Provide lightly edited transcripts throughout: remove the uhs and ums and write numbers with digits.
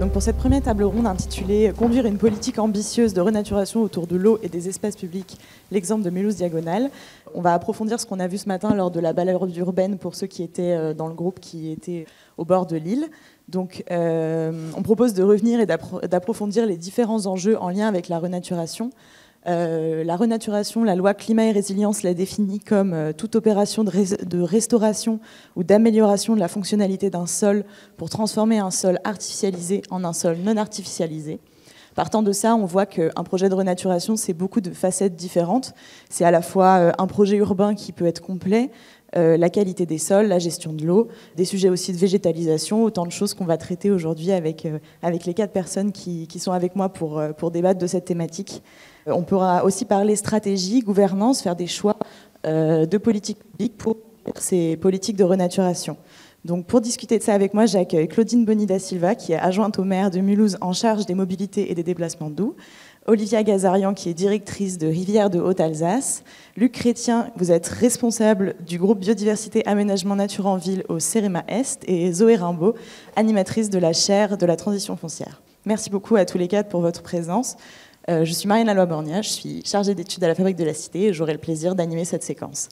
Donc pour cette première table ronde intitulée « Conduire une politique ambitieuse de renaturation autour de l'eau et des espaces publics, l'exemple de Mulhouse Diagonale », on va approfondir ce qu'on a vu ce matin lors de la balade urbaine pour ceux qui étaient dans le groupe qui était au bord de l'île. Donc on propose de revenir et d'approfondir les différents enjeux en lien avec la renaturation. La renaturation, la loi climat et résilience la définit comme toute opération de restauration ou d'amélioration de la fonctionnalité d'un sol pour transformer un sol artificialisé en un sol non artificialisé. Partant de ça, on voit qu'un projet de renaturation, c'est beaucoup de facettes différentes. C'est à la fois un projet urbain qui peut être complet, la qualité des sols, la gestion de l'eau, des sujets aussi de végétalisation, autant de choses qu'on va traiter aujourd'hui avec les 4 personnes qui sont avec moi pour débattre de cette thématique. On pourra aussi parler stratégie, gouvernance, faire des choix de politique publique pour ces politiques de renaturation. Donc pour discuter de ça avec moi, j'accueille Claudine Boni da Silva, qui est adjointe au maire de Mulhouse en charge des mobilités et des déplacements doux, Olivia Gazarian, qui est directrice de Rivière de Haute-Alsace, Luc Chrétien, vous êtes responsable du groupe Biodiversité Aménagement Nature en Ville au CEREMA Est, et Zoé Rimbaud, animatrice de la chaire de la transition foncière. Merci beaucoup à tous les 4 pour votre présence. Je suis Marianne Alloy-Borgna, je suis chargée d'études à la Fabrique de la Cité et j'aurai le plaisir d'animer cette séquence.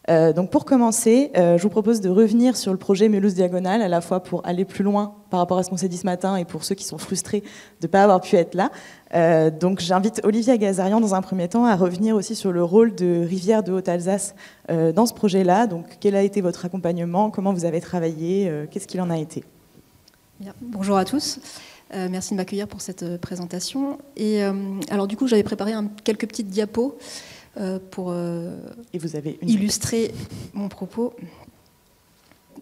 Donc pour commencer, je vous propose de revenir sur le projet Mulhouse Diagonale, à la fois pour aller plus loin par rapport à ce qu'on s'est dit ce matin et pour ceux qui sont frustrés de ne pas avoir pu être là. Donc j'invite Olivia Gazarian dans un premier temps à revenir aussi sur le rôle de Rivière de Haute-Alsace dans ce projet-là. Donc quel a été votre accompagnement, comment vous avez travaillé, qu'est-ce qu'il en a été? Bien. Bonjour à tous. Merci de m'accueillir pour cette présentation. Et alors du coup, j'avais préparé quelques petites diapos pour et vous avez illustrer mon propos.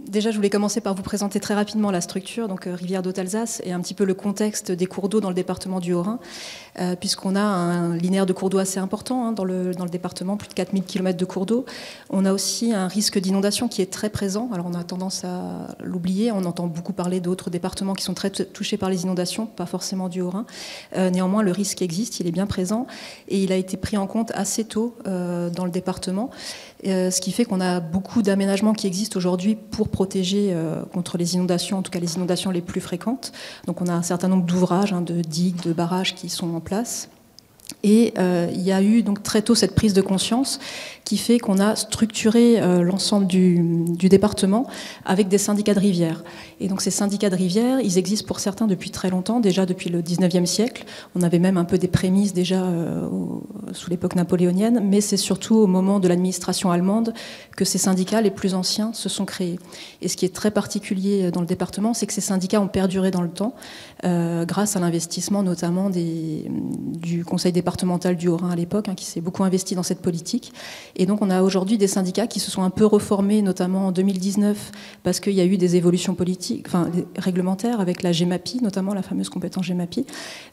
Déjà, je voulais commencer par vous présenter très rapidement la structure, donc Rivière d'Haute-Alsace, et un petit peu le contexte des cours d'eau dans le département du Haut-Rhin, puisqu'on a un linéaire de cours d'eau assez important dans le département, plus de 4000 km de cours d'eau. On a aussi un risque d'inondation qui est très présent. Alors on a tendance à l'oublier, on entend beaucoup parler d'autres départements qui sont très touchés par les inondations, pas forcément du Haut-Rhin. Néanmoins, le risque existe, il est bien présent, et il a été pris en compte assez tôt dans le département, ce qui fait qu'on a beaucoup d'aménagements qui existent aujourd'hui pour protéger contre les inondations, en tout cas les inondations les plus fréquentes. Donc on a un certain nombre d'ouvrages, de digues, de barrages qui sont en place. Et il y a eu donc très tôt cette prise de conscience qui fait qu'on a structuré l'ensemble du département avec des syndicats de rivières. Et donc ces syndicats de rivières, ils existent pour certains depuis très longtemps, déjà depuis le 19e siècle. On avait même un peu des prémices déjà sous l'époque napoléonienne, mais c'est surtout au moment de l'administration allemande que ces syndicats les plus anciens se sont créés. Et ce qui est très particulier dans le département, c'est que ces syndicats ont perduré dans le temps grâce à l'investissement notamment du Conseil départemental du Haut-Rhin à l'époque, qui s'est beaucoup investi dans cette politique. Et donc on a aujourd'hui des syndicats qui se sont un peu reformés, notamment en 2019, parce qu'il y a eu des évolutions politiques, réglementaires, avec la GEMAPI, notamment la fameuse compétence GEMAPI.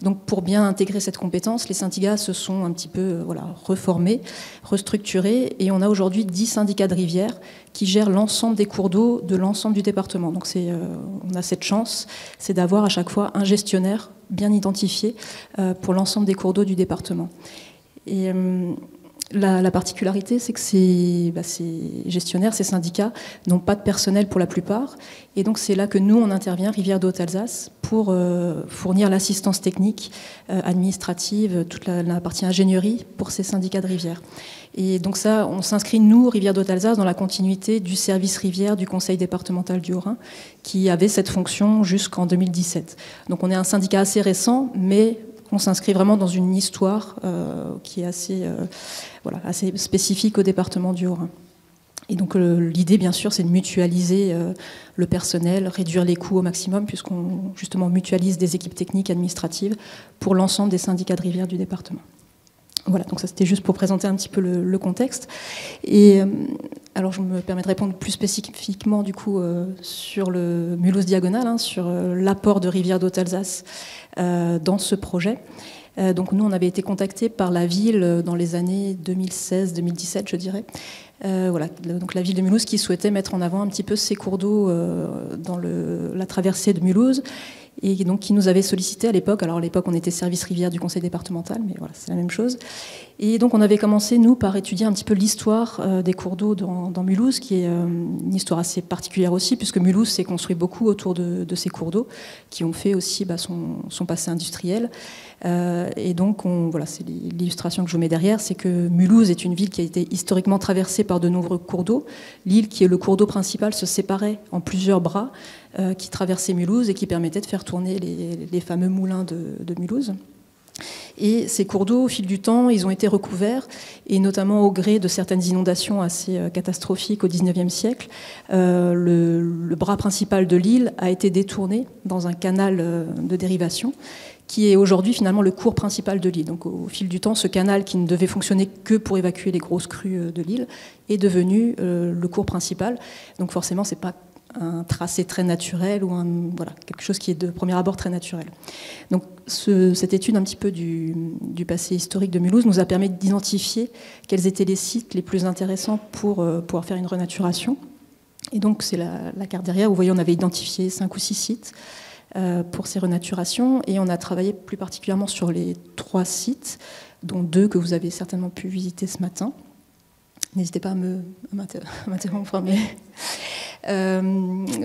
Donc pour bien intégrer cette compétence, les syndicats se sont un petit peu reformés, restructurés, et on a aujourd'hui 10 syndicats de rivières qui gèrent l'ensemble des cours d'eau de l'ensemble du département. Donc on a cette chance, c'est d'avoir à chaque fois un gestionnaire bien identifié pour l'ensemble des cours d'eau du département. Et la particularité, c'est que ces gestionnaires, ces syndicats, n'ont pas de personnel pour la plupart. Et donc c'est là que nous, on intervient, Rivière de Haute-Alsace, pour fournir l'assistance technique, administrative, toute la partie ingénierie pour ces syndicats de rivières. Et donc ça, on s'inscrit, nous, Rivière de Haute-Alsace, dans la continuité du service rivière du Conseil départemental du Haut-Rhin, qui avait cette fonction jusqu'en 2017. Donc on est un syndicat assez récent, mais on s'inscrit vraiment dans une histoire qui est assez spécifique au département du Haut-Rhin. Et donc l'idée, bien sûr, c'est de mutualiser le personnel, réduire les coûts au maximum, puisqu'on justement mutualise des équipes techniques administratives pour l'ensemble des syndicats de rivières du département. Voilà, donc ça c'était juste pour présenter un petit peu le contexte. Et alors je me permets de répondre plus spécifiquement du coup sur le Mulhouse Diagonale, sur l'apport de Rivière d'Haute-Alsace dans ce projet. Donc nous on avait été contactés par la ville dans les années 2016-2017 je dirais. Donc la ville de Mulhouse qui souhaitait mettre en avant un petit peu ces cours d'eau dans la traversée de Mulhouse. Et donc qui nous avait sollicité à l'époque. Alors à l'époque, on était service rivière du conseil départemental, mais voilà, c'est la même chose. Et donc on avait commencé, nous, par étudier un petit peu l'histoire des cours d'eau dans Mulhouse, qui est une histoire assez particulière aussi, puisque Mulhouse s'est construit beaucoup autour de ces cours d'eau, qui ont fait aussi son passé industriel. Et donc, voilà, c'est l'illustration que je vous mets derrière, c'est que Mulhouse est une ville qui a été historiquement traversée par de nombreux cours d'eau. L'île, qui est le cours d'eau principal, se séparait en plusieurs bras qui traversaient Mulhouse et qui permettaient de faire tourner les fameux moulins de Mulhouse. Et ces cours d'eau, au fil du temps, ils ont été recouverts, et notamment au gré de certaines inondations assez catastrophiques au XIXe siècle, le bras principal de l'île a été détourné dans un canal de dérivation, qui est aujourd'hui finalement le cours principal de l'île. Donc au fil du temps, ce canal qui ne devait fonctionner que pour évacuer les grosses crues de l'île est devenu le cours principal. Donc forcément, c'est pas un tracé très naturel ou voilà, quelque chose qui est de premier abord très naturel. Donc cette étude un petit peu du passé historique de Mulhouse nous a permis d'identifier quels étaient les sites les plus intéressants pour pouvoir faire une renaturation. Et donc c'est la carte derrière, vous voyez on avait identifié 5 ou 6 sites pour ces renaturations, et on a travaillé plus particulièrement sur les 3 sites, dont 2 que vous avez certainement pu visiter ce matin. N'hésitez pas à m'interrompre, mais...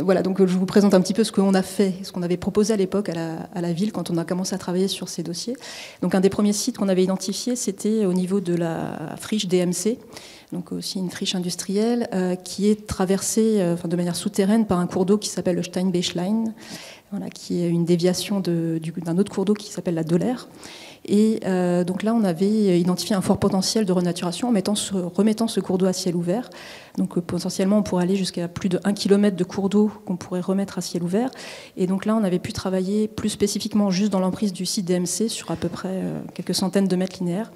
voilà, donc je vous présente un petit peu ce qu'on a fait, ce qu'on avait proposé à l'époque à la ville quand on a commencé à travailler sur ces dossiers. Donc un des premiers sites qu'on avait identifié, c'était au niveau de la friche DMC, donc aussi une friche industrielle qui est traversée de manière souterraine par un cours d'eau qui s'appelle le Steinbechlein, voilà, qui est une déviation d'un autre cours d'eau qui s'appelle la Doller. Et donc là, on avait identifié un fort potentiel de renaturation en remettant ce cours d'eau à ciel ouvert. Donc potentiellement, on pourrait aller jusqu'à plus de 1 km de cours d'eau qu'on pourrait remettre à ciel ouvert. Et donc là, on avait pu travailler plus spécifiquement juste dans l'emprise du site DMC sur à peu près quelques centaines de mètres linéaires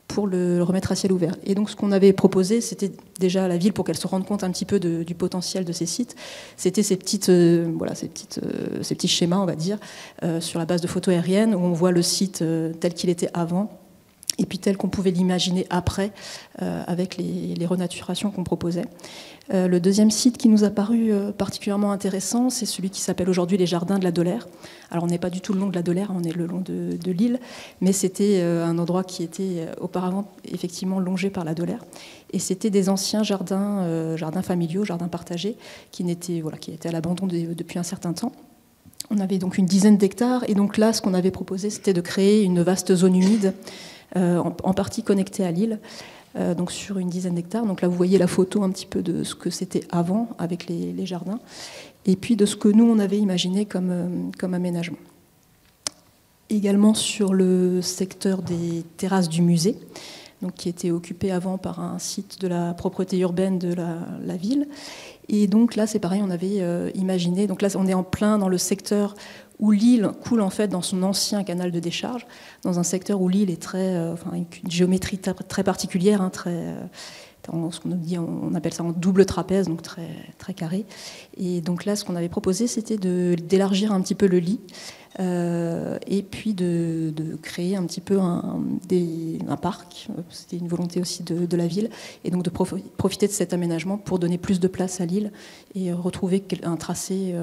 pour le remettre à ciel ouvert. Et donc ce qu'on avait proposé, c'était déjà à la ville, pour qu'elle se rende compte un petit peu du potentiel de ces sites, c'était ces petits schémas, on va dire, sur la base de photos aériennes, où on voit le site tel qu'il était avant, et puis tel qu'on pouvait l'imaginer après, avec les renaturations qu'on proposait. Le deuxième site qui nous a paru particulièrement intéressant, c'est celui qui s'appelle aujourd'hui les Jardins de la Doller. Alors on n'est pas du tout le long de la Doller, on est le long de l'île, mais c'était un endroit qui était auparavant effectivement longé par la Doller. Et c'était des anciens jardins familiaux, jardins partagés, qui étaient à l'abandon depuis un certain temps. On avait donc une dizaine d'hectares, et donc là, ce qu'on avait proposé, c'était de créer une vaste zone humide, en partie connectée à l'île, donc sur une dizaine d'hectares. Donc là, vous voyez la photo un petit peu de ce que c'était avant avec les jardins, et puis de ce que nous, on avait imaginé comme aménagement. Également sur le secteur des terrasses du musée, donc qui était occupé avant par un site de la propreté urbaine de la ville. Et donc là, c'est pareil, on avait imaginé, donc là, on est en plein dans le secteur où l'île coule en fait dans son ancien canal de décharge, dans un secteur où l'île est avec une géométrie très particulière, hein, ce qu'on dit, on appelle ça en double trapèze, donc très, très carré. Et donc là, ce qu'on avait proposé, c'était d'élargir un petit peu le lit, et puis de créer un petit peu un parc. C'était une volonté aussi de la ville, et donc de profiter de cet aménagement pour donner plus de place à l'île et retrouver un tracé,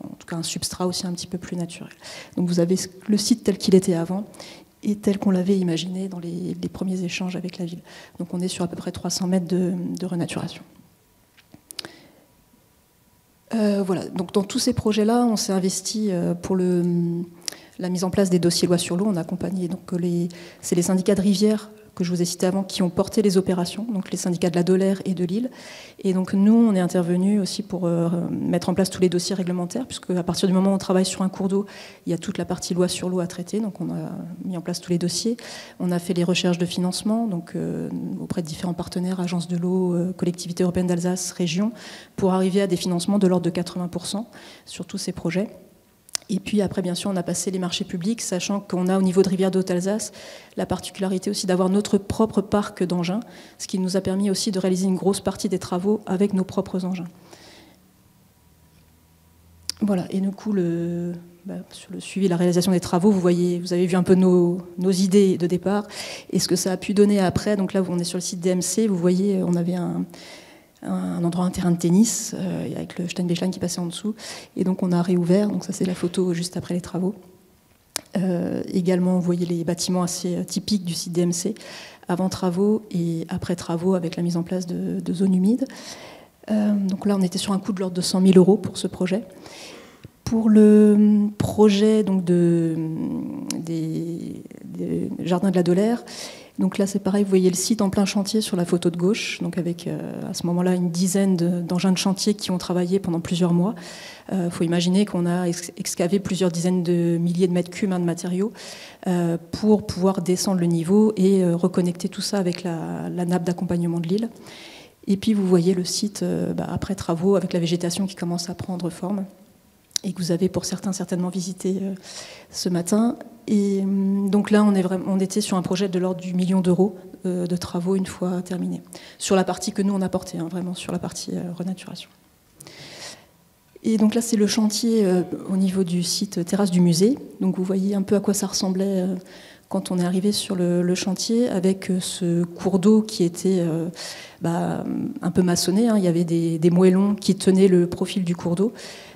en tout cas un substrat aussi un petit peu plus naturel. Donc vous avez le site tel qu'il était avant et tel qu'on l'avait imaginé dans les premiers échanges avec la ville. Donc on est sur à peu près 300 mètres de renaturation. Voilà, donc dans tous ces projets-là, on s'est investi pour la mise en place des dossiers loi sur l'eau. On a accompagné, donc c'est les syndicats de rivière que je vous ai cités avant qui ont porté les opérations, donc les syndicats de la Doller et de l'île. Et donc nous, on est intervenus aussi pour mettre en place tous les dossiers réglementaires, puisque à partir du moment où on travaille sur un cours d'eau, il y a toute la partie loi sur l'eau à traiter, donc on a mis en place tous les dossiers. On a fait les recherches de financement, donc auprès de différents partenaires, agences de l'eau, collectivités européennes d'Alsace, régions, pour arriver à des financements de l'ordre de 80% sur tous ces projets. Et puis après, bien sûr, on a passé les marchés publics, sachant qu'on a au niveau de Rivière d'Haute-Alsace la particularité aussi d'avoir notre propre parc d'engins, ce qui nous a permis aussi de réaliser une grosse partie des travaux avec nos propres engins. Voilà, et du coup, sur le suivi, la réalisation des travaux, vous avez vu un peu nos idées de départ et ce que ça a pu donner après. Donc là, on est sur le site DMC, vous voyez, on avait un endroit, un terrain de tennis, avec le Steinbechlein qui passait en dessous. Et donc on a réouvert, donc ça c'est la photo juste après les travaux. Également, vous voyez les bâtiments assez typiques du site DMC, avant travaux et après travaux avec la mise en place de zones humides. Donc là, on était sur un coût de l'ordre de 100 000 € pour ce projet. Pour le projet donc des Jardins de la Dolère, donc là c'est pareil, vous voyez le site en plein chantier sur la photo de gauche, donc avec à ce moment-là une dizaine d'engins de chantier qui ont travaillé pendant plusieurs mois. Faut imaginer qu'on a excavé plusieurs dizaines de milliers de mètres cubes de matériaux pour pouvoir descendre le niveau et reconnecter tout ça avec la nappe d'accompagnement de l'île. Et puis vous voyez le site après travaux avec la végétation qui commence à prendre forme et que vous avez pour certains certainement visité ce matin. Et donc là, on était sur un projet de l'ordre du 1 million d'euros de travaux une fois terminé. Sur la partie que nous, on a portée, vraiment sur la partie renaturation. Et donc là, c'est le chantier au niveau du site terrasse du musée. Donc vous voyez un peu à quoi ça ressemblait quand on est arrivé sur le chantier, avec ce cours d'eau qui était un peu maçonné. Il y avait des moellons qui tenaient le profil du cours d'eau.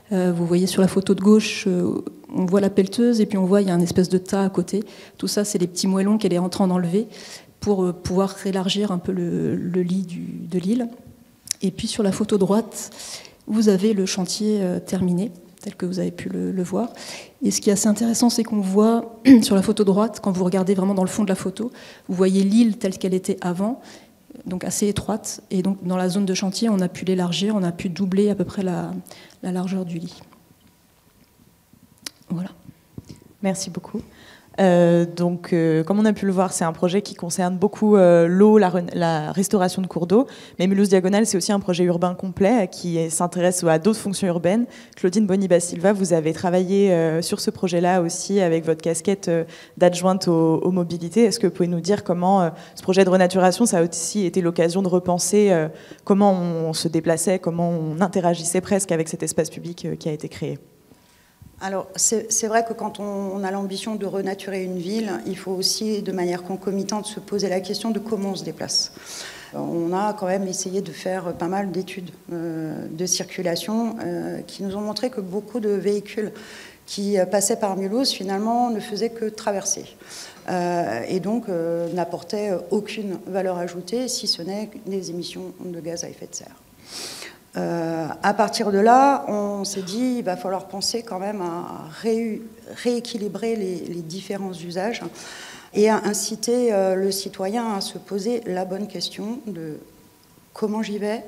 Vous voyez sur la photo de gauche, on voit la pelleteuse et puis on voit il y a un espèce de tas à côté. Tout ça, c'est les petits moellons qu'elle est en train d'enlever pour pouvoir élargir un peu le lit de l'île. Et puis sur la photo droite, vous avez le chantier terminé, tel que vous avez pu le voir. Et ce qui est assez intéressant, c'est qu'on voit sur la photo droite, quand vous regardez vraiment dans le fond de la photo, vous voyez l'île telle qu'elle était avant, donc assez étroite. Et donc dans la zone de chantier, on a pu l'élargir, on a pu doubler à peu près la largeur du lit. Voilà. Merci beaucoup. Comme on a pu le voir, c'est un projet qui concerne beaucoup l'eau, la restauration de cours d'eau. Mais Mulhouse Diagonale, c'est aussi un projet urbain complet qui s'intéresse à d'autres fonctions urbaines. Claudine Boniba-Silva, vous avez travaillé sur ce projet-là aussi avec votre casquette d'adjointe aux mobilités. Est-ce que vous pouvez nous dire comment ce projet de renaturation, ça a aussi été l'occasion de repenser comment on se déplaçait, comment on interagissait presque avec cet espace public qui a été créé? Alors, c'est vrai que quand on a l'ambition de renaturer une ville, il faut aussi, de manière concomitante, se poser la question de comment on se déplace. On a quand même essayé de faire pas mal d'études de circulation qui nous ont montré que beaucoup de véhicules qui passaient par Mulhouse, finalement, ne faisaient que traverser. Et donc n'apportaient aucune valeur ajoutée, si ce n'est des émissions de gaz à effet de serre. À partir de là, on s'est dit il va falloir penser quand même à rééquilibrer les différents usages et à inciter le citoyen à se poser la bonne question de comment j'y vais,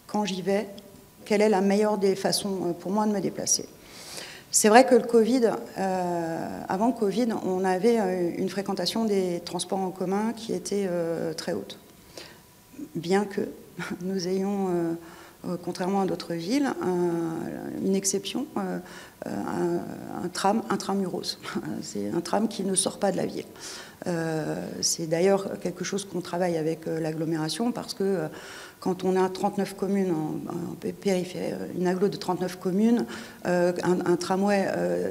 quand j'y vais, quelle est la meilleure des façons pour moi de me déplacer. C'est vrai que le Covid, avant le Covid, on avait une fréquentation des transports en commun qui était très haute. Bien que nous ayons... contrairement à d'autres villes, une exception, un tramuros. C'est un tram qui ne sort pas de la ville. C'est d'ailleurs quelque chose qu'on travaille avec l'agglomération parce que quand on a 39 communes en périphérie, une agglo de 39 communes, un tramway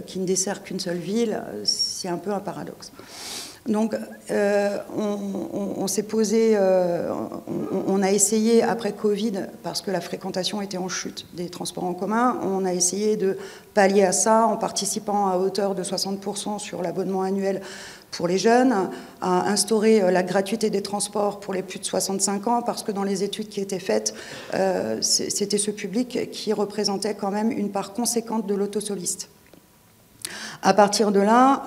qui ne dessert qu'une seule ville, c'est un peu un paradoxe. Donc, on s'est posé, on a essayé après Covid, parce que la fréquentation était en chute des transports en commun, on a essayé de pallier à ça en participant à hauteur de 60% sur l'abonnement annuel pour les jeunes, à instaurer la gratuité des transports pour les plus de 65 ans, parce que dans les études qui étaient faites, c'était ce public qui représentait quand même une part conséquente de l'autosoliste. À partir de là,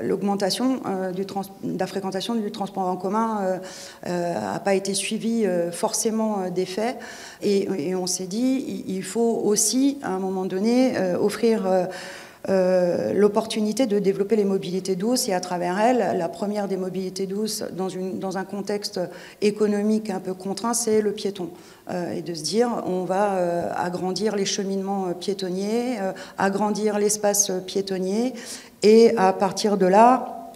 l'augmentation de la fréquentation du transport en commun n'a pas été suivie forcément d'effet. Et on s'est dit, il faut aussi, à un moment donné, offrir l'opportunité de développer les mobilités douces et à travers elles, la première des mobilités douces dans un contexte économique un peu contraint, c'est le piéton. Et de se dire, on va agrandir les cheminements piétonniers, agrandir l'espace piétonnier et à partir de là,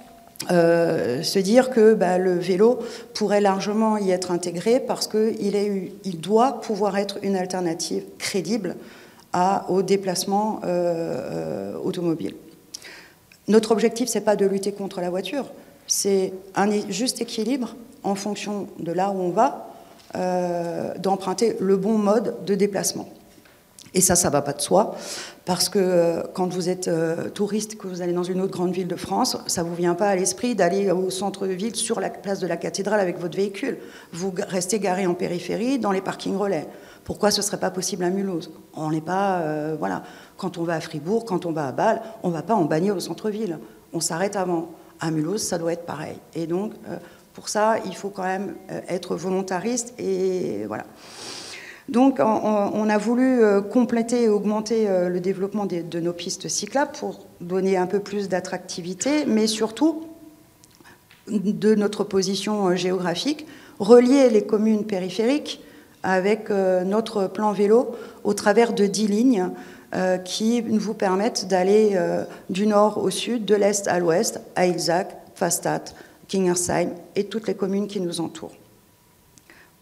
se dire que le vélo pourrait largement y être intégré parce qu'il doit pouvoir être une alternative crédible au déplacement automobile. Notre objectif, ce n'est pas de lutter contre la voiture, c'est un juste équilibre en fonction de là où on va, d'emprunter le bon mode de déplacement. Et ça va pas de soi, parce que quand vous êtes touriste, que vous allez dans une autre grande ville de France, ça vous vient pas à l'esprit d'aller au centre-ville sur la place de la cathédrale avec votre véhicule. Vous restez garé en périphérie, dans les parkings relais. Pourquoi ce serait pas possible à Mulhouse? On n'est pas... voilà. Quand on va à Fribourg, quand on va à Bâle, on va pas en bagnole au centre-ville. On s'arrête avant. À Mulhouse, ça doit être pareil. Et donc, pour ça, il faut quand même être volontariste, et voilà. Donc, on a voulu compléter et augmenter le développement de nos pistes cyclables pour donner un peu plus d'attractivité, mais surtout, de notre position géographique, relier les communes périphériques avec notre plan vélo au travers de 10 lignes qui vous permettent d'aller du nord au sud, de l'est à l'ouest, à Ilzach, Pfastatt, Kingersheim et toutes les communes qui nous entourent.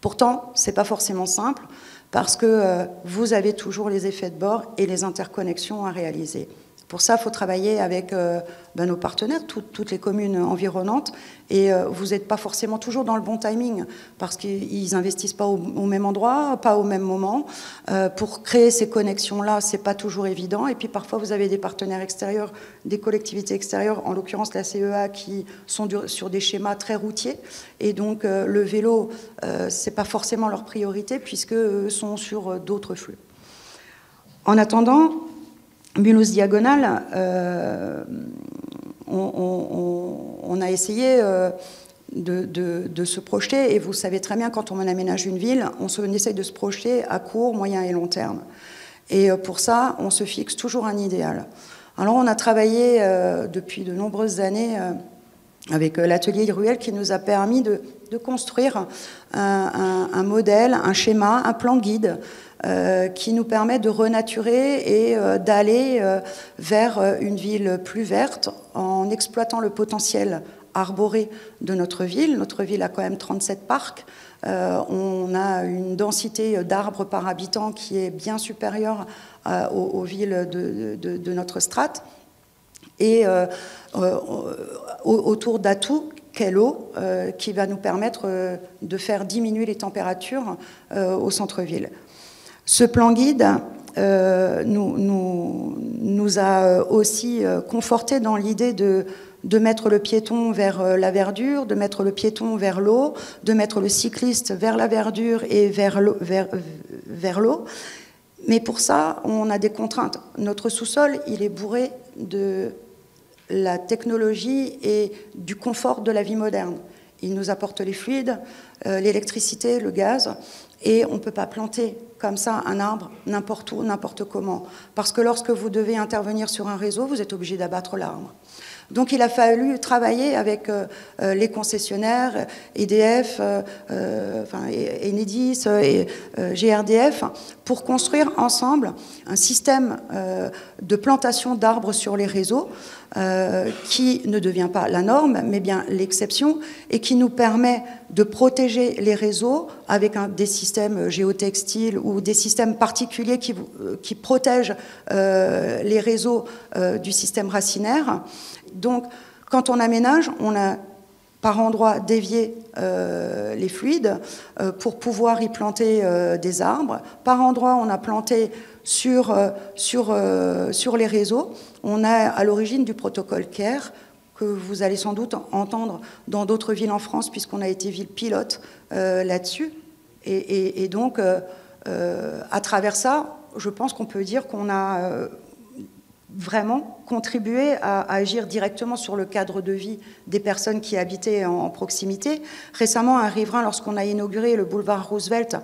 Pourtant, ce n'est pas forcément simple, parce que vous avez toujours les effets de bord et les interconnexions à réaliser. Pour ça, il faut travailler avec nos partenaires, toutes les communes environnantes, et vous n'êtes pas forcément toujours dans le bon timing, parce qu'ils n'investissent pas au même endroit, pas au même moment. Pour créer ces connexions-là, ce n'est pas toujours évident, et puis parfois vous avez des partenaires extérieurs, des collectivités extérieures, en l'occurrence la CEA, qui sont sur des schémas très routiers, et donc le vélo, ce n'est pas forcément leur priorité, puisqu'eux sont sur d'autres flux. En attendant, Mulhouse Diagonale, on a essayé de se projeter, et vous savez très bien, quand on aménage une ville, on essaye de se projeter à court, moyen et long terme. Et pour ça, on se fixe toujours un idéal. Alors on a travaillé depuis de nombreuses années avec l'atelier Ruelle, qui nous a permis de construire un modèle, un schéma, un plan guide qui nous permet de renaturer et d'aller vers une ville plus verte en exploitant le potentiel arboré de notre ville. Notre ville a quand même 37 parcs. On a une densité d'arbres par habitant qui est bien supérieure aux villes de notre strate. Et autour d'atouts qu'est l'eau, qui va nous permettre de faire diminuer les températures au centre-ville. Ce plan guide nous a aussi conforté dans l'idée de mettre le piéton vers la verdure, de mettre le piéton vers l'eau, de mettre le cycliste vers la verdure et vers l'eau. Mais pour ça, on a des contraintes. Notre sous-sol, il est bourré de la technologie et du confort de la vie moderne. Il nous apporte les fluides, l'électricité, le gaz, et on ne peut pas planter comme ça un arbre n'importe où, n'importe comment. Parce que lorsque vous devez intervenir sur un réseau, vous êtes obligé d'abattre l'arbre. Donc il a fallu travailler avec les concessionnaires, EDF, Enedis et GRDF, pour construire ensemble un système de plantation d'arbres sur les réseaux qui ne devient pas la norme, mais bien l'exception, et qui nous permet de protéger les réseaux avec des systèmes géotextiles ou des systèmes particuliers qui protègent les réseaux du système racinaire. Donc, quand on aménage, on a par endroits dévié les fluides pour pouvoir y planter des arbres. Par endroits, on a planté sur les réseaux. On a à l'origine du protocole CARE, que vous allez sans doute entendre dans d'autres villes en France, puisqu'on a été ville pilote là-dessus. Et donc, à travers ça, je pense qu'on peut dire qu'on a vraiment contribuer à agir directement sur le cadre de vie des personnes qui habitaient en proximité. Récemment, un riverain, lorsqu'on a inauguré le boulevard Roosevelt,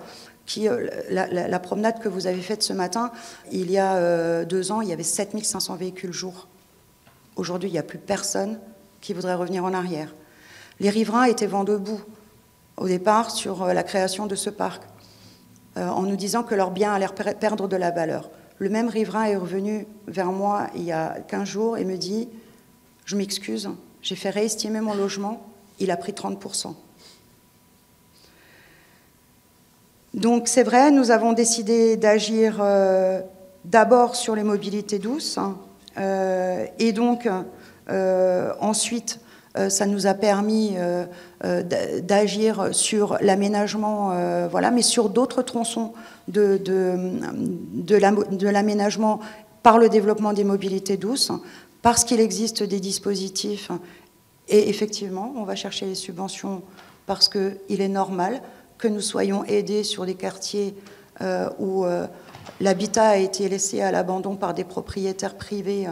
la promenade que vous avez faite ce matin, il y a 2 ans, il y avait 7500 véhicules jour. Aujourd'hui, il n'y a plus personne qui voudrait revenir en arrière. Les riverains étaient vent debout au départ sur la création de ce parc, en nous disant que leurs biens allaient perdre de la valeur. Le même riverain est revenu vers moi il y a 15 jours et me dit « Je m'excuse, j'ai fait réestimer mon logement, il a pris 30%. » Donc c'est vrai, nous avons décidé d'agir d'abord sur les mobilités douces et donc ensuite Ça nous a permis d'agir sur l'aménagement, voilà, mais sur d'autres tronçons de l'aménagement par le développement des mobilités douces, parce qu'il existe des dispositifs. Et effectivement, on va chercher les subventions parce qu'il est normal que nous soyons aidés sur des quartiers où l'habitat a été laissé à l'abandon par des propriétaires privés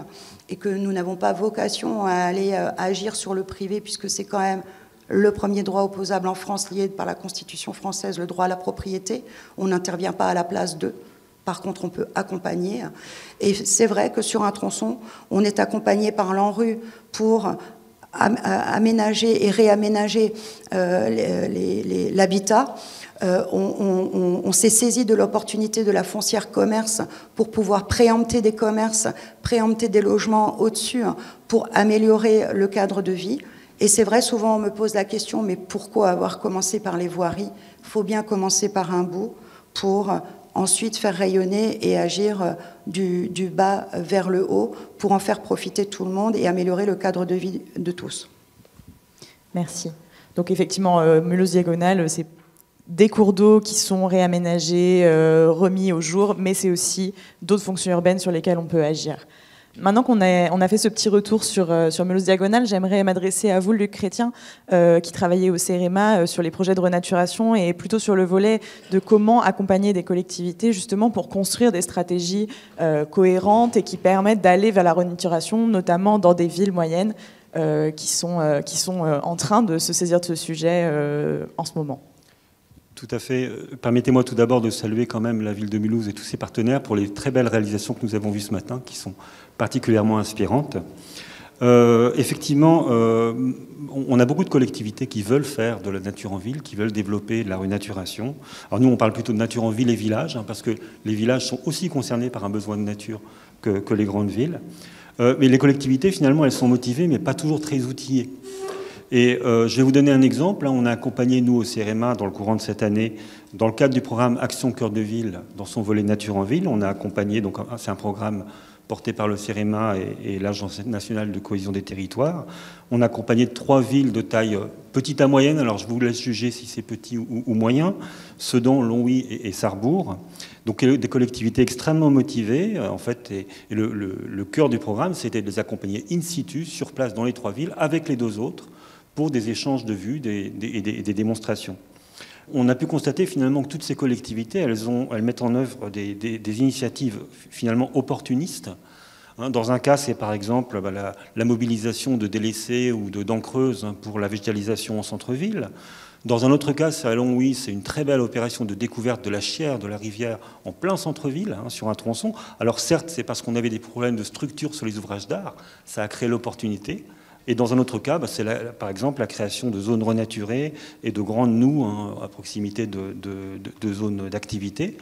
et que nous n'avons pas vocation à aller agir sur le privé, puisque c'est quand même le premier droit opposable en France lié par la Constitution française, le droit à la propriété. On n'intervient pas à la place d'eux. Par contre, on peut accompagner. Et c'est vrai que sur un tronçon, on est accompagné par l'ANRU pour aménager et réaménager l'habitat. On s'est saisi de l'opportunité de la foncière commerce pour pouvoir préempter des commerces, préempter des logements au-dessus pour améliorer le cadre de vie. Et c'est vrai, souvent on me pose la question, mais pourquoi avoir commencé par les voiries? Il faut bien commencer par un bout pour ensuite faire rayonner et agir du bas vers le haut pour en faire profiter tout le monde et améliorer le cadre de vie de tous. Merci. Donc effectivement, Mulhouse Diagonale, c'est des cours d'eau qui sont réaménagés, remis au jour, mais c'est aussi d'autres fonctions urbaines sur lesquelles on peut agir. Maintenant qu'on a fait ce petit retour sur Mulhouse Diagonale, j'aimerais m'adresser à vous, Luc Chrétien, qui travaillait au CEREMA sur les projets de renaturation et plutôt sur le volet de comment accompagner des collectivités justement pour construire des stratégies cohérentes et qui permettent d'aller vers la renaturation, notamment dans des villes moyennes qui sont en train de se saisir de ce sujet en ce moment. Tout à fait. Permettez-moi tout d'abord de saluer quand même la ville de Mulhouse et tous ses partenaires pour les très belles réalisations que nous avons vues ce matin, qui sont particulièrement inspirantes. Effectivement, on a beaucoup de collectivités qui veulent faire de la nature en ville, qui veulent développer de la renaturation. Alors nous, on parle plutôt de nature en ville et villages, parce que les villages sont aussi concernés par un besoin de nature que les grandes villes. Mais les collectivités, finalement, elles sont motivées, mais pas toujours très outillées. Et je vais vous donner un exemple. On a accompagné, nous, au CEREMA, dans le courant de cette année, dans le cadre du programme Action Cœur de Ville, dans son volet Nature en Ville, on a accompagné, donc c'est un programme porté par le CEREMA et l'Agence nationale de cohésion des territoires. On a accompagné 3 villes de taille petite à moyenne, alors je vous laisse juger si c'est petit ou moyen, Sedan, Longwy et Sarrebourg. Donc des collectivités extrêmement motivées, en fait, et le cœur du programme, c'était de les accompagner in situ, sur place, dans les 3 villes, avec les 2 autres, pour des échanges de vues et des démonstrations. On a pu constater finalement que toutes ces collectivités, elles mettent en œuvre des initiatives finalement opportunistes. Dans un cas, c'est par exemple la mobilisation de délaissés ou de dents creuses pour la végétalisation en centre-ville. Dans un autre cas, c'est à Longwy, c'est une très belle opération de découverte de la chière de la rivière en plein centre-ville, sur un tronçon. Alors certes, c'est parce qu'on avait des problèmes de structure sur les ouvrages d'art, ça a créé l'opportunité. Et dans un autre cas, c'est par exemple la création de zones renaturées et de grandes noues à proximité de zones d'activité.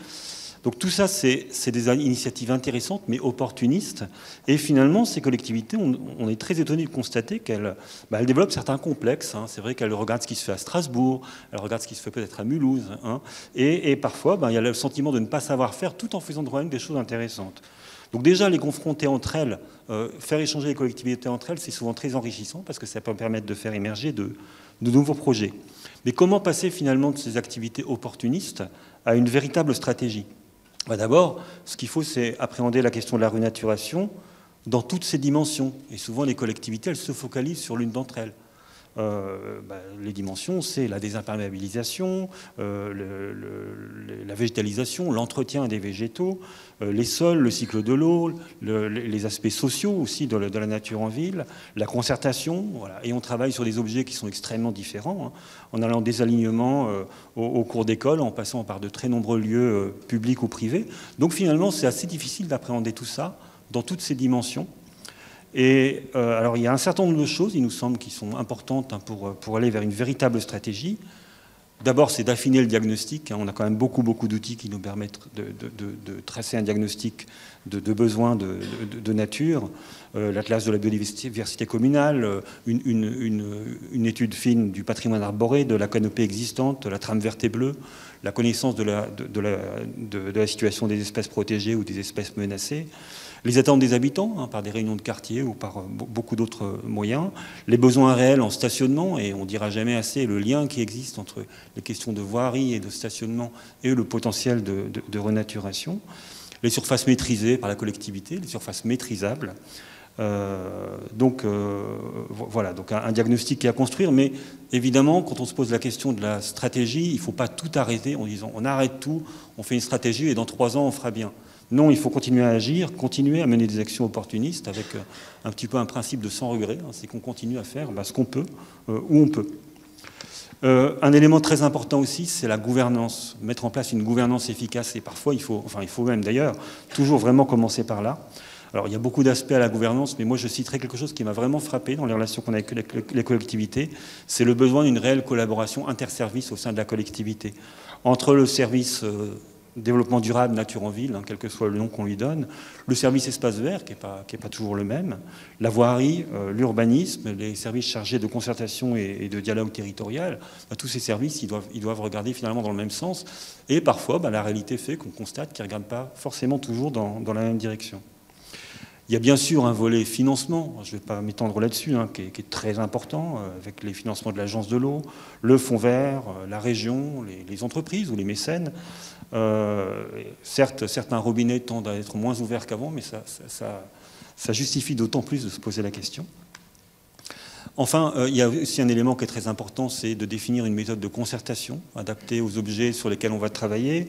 Donc tout ça, c'est des initiatives intéressantes, mais opportunistes. Et finalement, ces collectivités, on est très étonné de constater qu'elles développent certains complexes. C'est vrai qu'elles regardent ce qui se fait à Strasbourg, elles regardent ce qui se fait peut-être à Mulhouse. Et parfois, il y a le sentiment de ne pas savoir faire, tout en faisant quand même des choses intéressantes. Donc déjà, les confronter entre elles, faire échanger les collectivités entre elles, c'est souvent très enrichissant parce que ça peut permettre de faire émerger de nouveaux projets. Mais comment passer finalement de ces activités opportunistes à une véritable stratégie ? D'abord, ce qu'il faut, c'est appréhender la question de la renaturation dans toutes ses dimensions. Et souvent, les collectivités, elles se focalisent sur l'une d'entre elles. Les dimensions, c'est la désimperméabilisation, la végétalisation, l'entretien des végétaux, les sols, le cycle de l'eau, les aspects sociaux aussi de la nature en ville, la concertation. Voilà. Et on travaille sur des objets qui sont extrêmement différents, en allant des alignements au cours d'école, en passant par de très nombreux lieux publics ou privés. Donc finalement, c'est assez difficile d'appréhender tout ça dans toutes ces dimensions. Et alors, il y a un certain nombre de choses, il nous semble, qui sont importantes pour aller vers une véritable stratégie. D'abord, c'est d'affiner le diagnostic. On a quand même beaucoup d'outils qui nous permettent de tracer un diagnostic de besoins de nature. L'atlas de la biodiversité communale, une étude fine du patrimoine arboré, de la canopée existante, de la trame verte et bleue, la connaissance de la situation des espèces protégées ou des espèces menacées, les attentes des habitants, par des réunions de quartier ou par beaucoup d'autres moyens, les besoins réels en stationnement, et on ne dira jamais assez le lien qui existe entre les questions de voirie et de stationnement et le potentiel de renaturation, les surfaces maîtrisées par la collectivité, les surfaces maîtrisables. Voilà, donc un diagnostic qui est à construire, mais évidemment, quand on se pose la question de la stratégie, il ne faut pas tout arrêter en disant on arrête tout, on fait une stratégie et dans 3 ans on fera bien. Non, il faut continuer à agir, continuer à mener des actions opportunistes avec un petit peu un principe de sans regret, c'est qu'on continue à faire ce qu'on peut, où on peut. Un élément très important aussi, c'est la gouvernance. Mettre en place une gouvernance efficace, et parfois il faut même d'ailleurs toujours vraiment commencer par là. Alors il y a beaucoup d'aspects à la gouvernance, mais moi je citerai quelque chose qui m'a vraiment frappé dans les relations qu'on a avec les collectivités, c'est le besoin d'une réelle collaboration interservice au sein de la collectivité. Entre le service développement durable, nature en ville, quel que soit le nom qu'on lui donne, le service espace vert, qui est pas toujours le même, la voirie, l'urbanisme, les services chargés de concertation et de dialogue territorial, tous ces services, ils doivent regarder finalement dans le même sens. Et parfois, la réalité fait qu'on constate qu'ils ne regardent pas forcément toujours dans la même direction. Il y a bien sûr un volet financement, je ne vais pas m'étendre là-dessus, qui est très important, avec les financements de l'Agence de l'eau, le Fonds vert, la région, les entreprises ou les mécènes. Certes, certains robinets tendent à être moins ouverts qu'avant, mais ça justifie d'autant plus de se poser la question. Enfin, il y a aussi un élément qui est très important, c'est de définir une méthode de concertation adaptée aux objets sur lesquels on va travailler.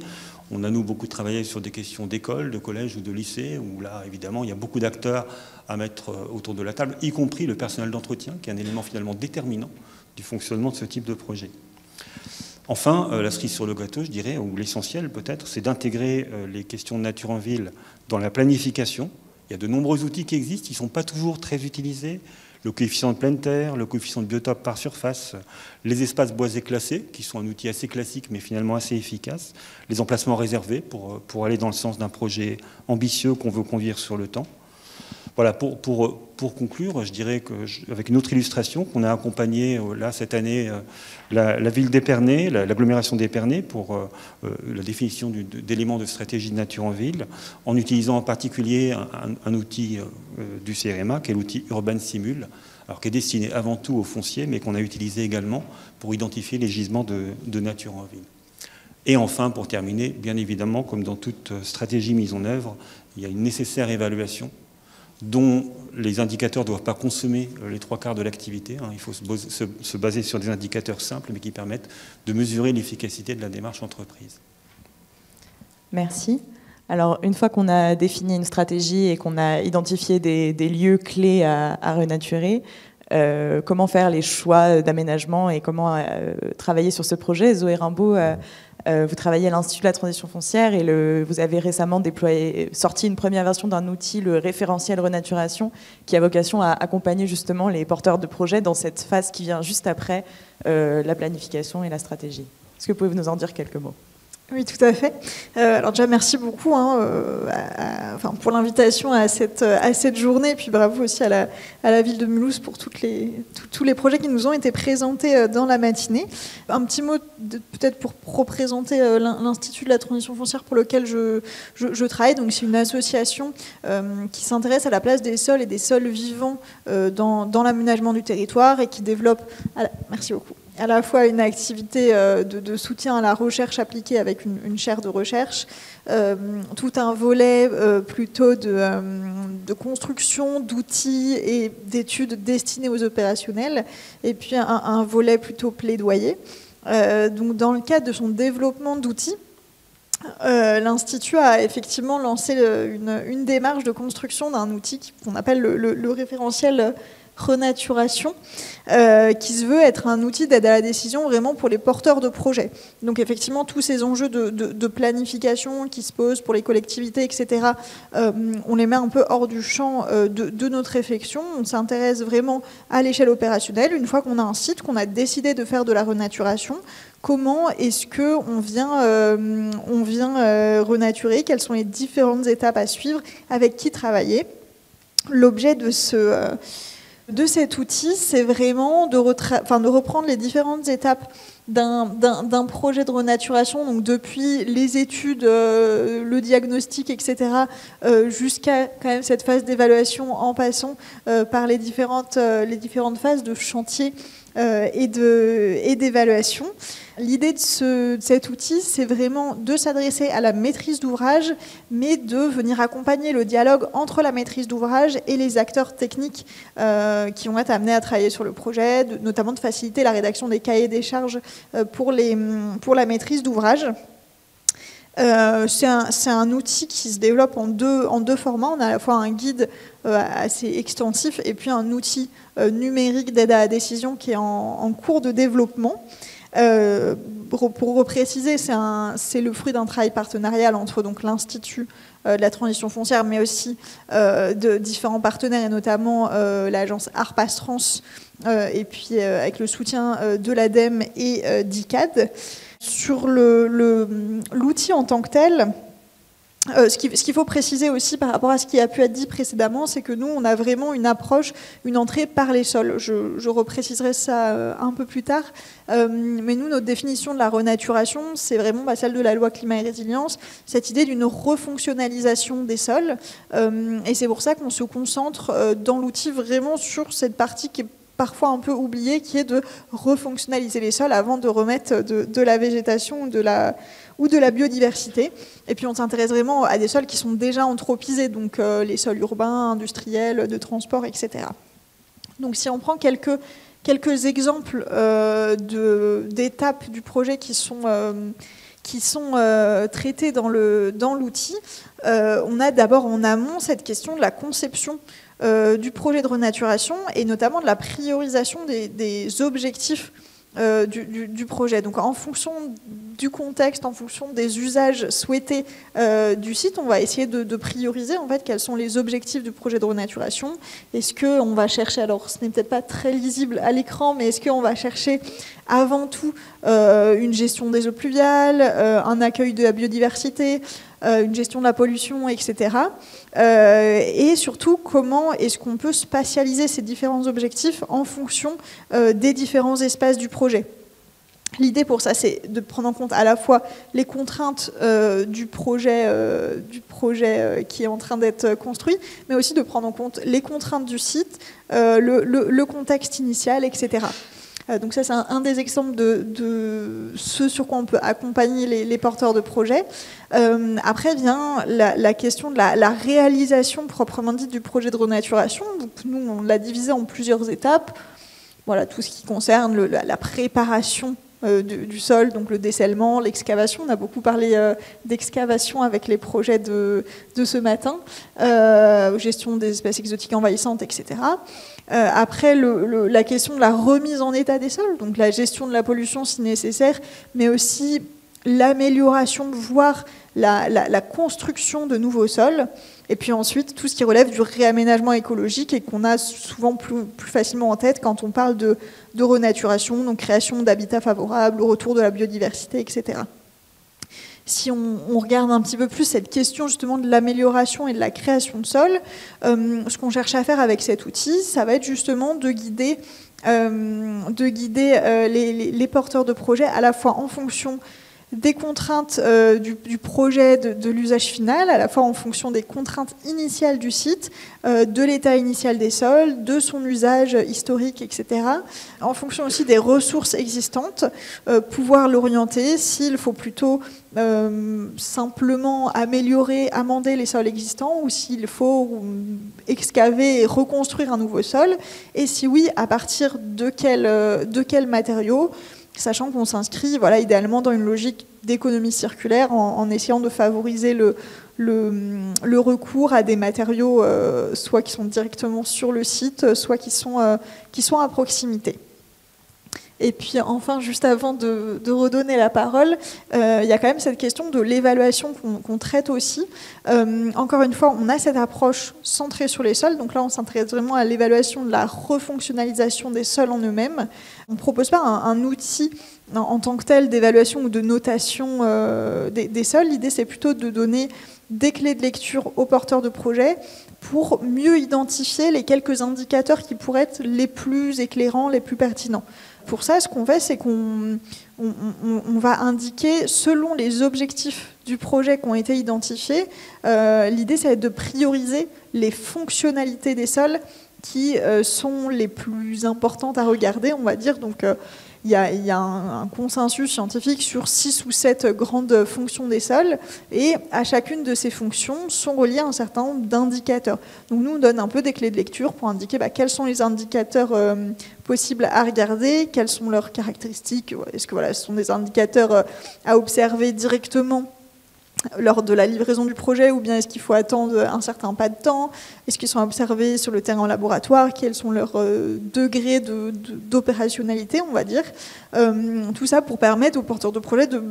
On a, nous, beaucoup travaillé sur des questions d'école, de collège ou de lycée, où là, évidemment, il y a beaucoup d'acteurs à mettre autour de la table, y compris le personnel d'entretien, qui est un élément finalement déterminant du fonctionnement de ce type de projet. Enfin, la cerise sur le gâteau, je dirais, ou l'essentiel peut-être, c'est d'intégrer les questions de nature en ville dans la planification. Il y a de nombreux outils qui existent, ils ne sont pas toujours très utilisés. Le coefficient de pleine terre, le coefficient de biotope par surface, les espaces boisés classés, qui sont un outil assez classique mais finalement assez efficace, les emplacements réservés pour aller dans le sens d'un projet ambitieux qu'on veut conduire sur le temps. Voilà, pour conclure, je dirais qu'avec une autre illustration qu'on a accompagné là cette année la ville d'Épernay, l'agglomération d'Épernay pour la définition d'éléments de stratégie de nature en ville, en utilisant en particulier un outil du CRMA, qui est l'outil Urban Simul, alors qui est destiné avant tout aux fonciers, mais qu'on a utilisé également pour identifier les gisements de nature en ville. Et enfin, pour terminer, bien évidemment, comme dans toute stratégie mise en œuvre, il y a une nécessaire évaluation dont les indicateurs ne doivent pas consommer les 3/4 de l'activité. Il faut se baser sur des indicateurs simples, mais qui permettent de mesurer l'efficacité de la démarche entreprise. Merci. Alors, une fois qu'on a défini une stratégie et qu'on a identifié des lieux clés à renaturer, comment faire les choix d'aménagement et comment travailler sur ce projet? Zoé Rimbaud, vous travaillez à l'Institut de la transition foncière et vous avez récemment sorti une première version d'un outil, le référentiel renaturation, qui a vocation à accompagner justement les porteurs de projets dans cette phase qui vient juste après la planification et la stratégie. Est-ce que vous pouvez nous en dire quelques mots? Oui, tout à fait. Alors déjà, merci beaucoup pour l'invitation à cette journée, et puis bravo aussi à la ville de Mulhouse pour tous les projets qui nous ont été présentés dans la matinée. Un petit mot peut-être pour représenter l'Institut de la transition foncière pour lequel je travaille. Donc c'est une association qui s'intéresse à la place des sols et des sols vivants dans l'aménagement du territoire et qui développe... Merci beaucoup. À la fois une activité de soutien à la recherche appliquée avec une chaire de recherche, tout un volet plutôt de construction d'outils et d'études destinées aux opérationnels, et puis un volet plutôt plaidoyer. Donc dans le cadre de son développement d'outils, l'Institut a effectivement lancé une démarche de construction d'un outil qu'on appelle le référentiel renaturation, qui se veut être un outil d'aide à la décision vraiment pour les porteurs de projets. Donc effectivement, tous ces enjeux de planification qui se posent pour les collectivités, etc., on les met un peu hors du champ de notre réflexion. On s'intéresse vraiment à l'échelle opérationnelle. Une fois qu'on a un site, qu'on a décidé de faire de la renaturation, comment est-ce qu'on vient renaturer? Quelles sont les différentes étapes à suivre? Avec qui travailler? L'objet de cet outil, c'est vraiment de reprendre les différentes étapes d'un projet de renaturation, donc depuis les études, le diagnostic, etc., jusqu'à quand même cette phase d'évaluation en passant par les différentes phases de chantier et d'évaluation. L'idée de cet outil, c'est vraiment de s'adresser à la maîtrise d'ouvrage, mais de venir accompagner le dialogue entre la maîtrise d'ouvrage et les acteurs techniques qui vont être amenés à travailler sur le projet, notamment de faciliter la rédaction des cahiers des charges pour la maîtrise d'ouvrage. C'est un outil qui se développe en deux formats. On a à la fois un guide assez extensif et puis un outil numérique d'aide à la décision qui est en cours de développement. Pour repréciser, c'est le fruit d'un travail partenarial entre donc l'Institut de la transition foncière, mais aussi de différents partenaires, et notamment l'agence Arpas-Trans, et puis avec le soutien de l'ADEME et d'ICAD. Sur l'outil en tant que tel, ce qu'il faut préciser aussi par rapport à ce qui a pu être dit précédemment, c'est que nous, on a vraiment une approche, une entrée par les sols. Je repréciserai ça un peu plus tard. Mais nous, notre définition de la renaturation, c'est vraiment celle de la loi climat et résilience, cette idée d'une refonctionnalisation des sols. Et c'est pour ça qu'on se concentre dans l'outil vraiment sur cette partie qui est parfois un peu oubliée, qui est de refonctionnaliser les sols avant de remettre de la végétation ou de la biodiversité. Et puis on s'intéresse vraiment à des sols qui sont déjà anthropisés, donc les sols urbains, industriels, de transport, etc. Donc si on prend quelques exemples d'étapes du projet qui sont traités dans l'outil, on a d'abord en amont cette question de la conception du projet de renaturation et notamment de la priorisation des objectifs du projet. Donc en fonction du contexte, en fonction des usages souhaités du site, on va essayer de prioriser en fait quels sont les objectifs du projet de renaturation. Est-ce qu'on va chercher, alors ce n'est peut-être pas très lisible à l'écran, mais est-ce qu'on va chercher avant tout une gestion des eaux pluviales, un accueil de la biodiversité, une gestion de la pollution, etc. Et surtout, comment est-ce qu'on peut spatialiser ces différents objectifs en fonction des différents espaces du projet. L'idée pour ça, c'est de prendre en compte à la fois les contraintes du projet qui est en train d'être construit, mais aussi de prendre en compte les contraintes du site, le contexte initial, etc. Donc ça, c'est un des exemples de ce sur quoi on peut accompagner les porteurs de projets. Après vient la question de la réalisation proprement dite du projet de renaturation. Donc nous, on l'a divisé en plusieurs étapes. Voilà, tout ce qui concerne la préparation du sol, donc le décèlement, l'excavation. On a beaucoup parlé d'excavation avec les projets de ce matin, gestion des espèces exotiques envahissantes, etc. Après, la question de la remise en état des sols, donc la gestion de la pollution si nécessaire, mais aussi l'amélioration, voire la construction de nouveaux sols. Et puis ensuite, tout ce qui relève du réaménagement écologique et qu'on a souvent plus facilement en tête quand on parle de renaturation, donc création d'habitats favorables, retour de la biodiversité, etc. Si on regarde un petit peu plus cette question justement de l'amélioration et de la création de sol, ce qu'on cherche à faire avec cet outil, ça va être justement de guider les porteurs de projets à la fois en fonction des contraintes du projet, de l'usage final, à la fois en fonction des contraintes initiales du site, de l'état initial des sols, de son usage historique, etc. En fonction aussi des ressources existantes, pouvoir l'orienter s'il faut plutôt simplement améliorer, amender les sols existants ou s'il faut excaver et reconstruire un nouveau sol. Et si oui, à partir de quels matériaux, sachant qu'on s'inscrit idéalement dans une logique d'économie circulaire en essayant de favoriser le recours à des matériaux soit qui sont directement sur le site, soit qui sont à proximité. Et puis enfin, juste avant de redonner la parole, il y a quand même cette question de l'évaluation qu'on traite aussi. Encore une fois, on a cette approche centrée sur les sols. Donc là, on s'intéresse vraiment à l'évaluation de la refonctionnalisation des sols en eux-mêmes. On ne propose pas un outil en tant que tel d'évaluation ou de notation des sols. L'idée, c'est plutôt de donner des clés de lecture aux porteurs de projets pour mieux identifier les quelques indicateurs qui pourraient être les plus éclairants, les plus pertinents. Pour ça, ce qu'on fait, c'est qu'on va indiquer, selon les objectifs du projet qui ont été identifiés, l'idée, ça va être de prioriser les fonctionnalités des sols qui sont les plus importantes à regarder, on va dire. Donc, il y a un consensus scientifique sur 6 ou 7 grandes fonctions des sols, et à chacune de ces fonctions sont reliés un certain nombre d'indicateurs. Donc nous, on donne un peu des clés de lecture pour indiquer quels sont les indicateurs possibles à regarder, quelles sont leurs caractéristiques, est-ce que ce sont des indicateurs à observer directement lors de la livraison du projet, ou bien est-ce qu'il faut attendre un certain pas de temps? Est-ce qu'ils sont observés sur le terrain en laboratoire? Quels sont leurs degrés d'opérationnalité, on va dire? Tout ça pour permettre aux porteurs de projet de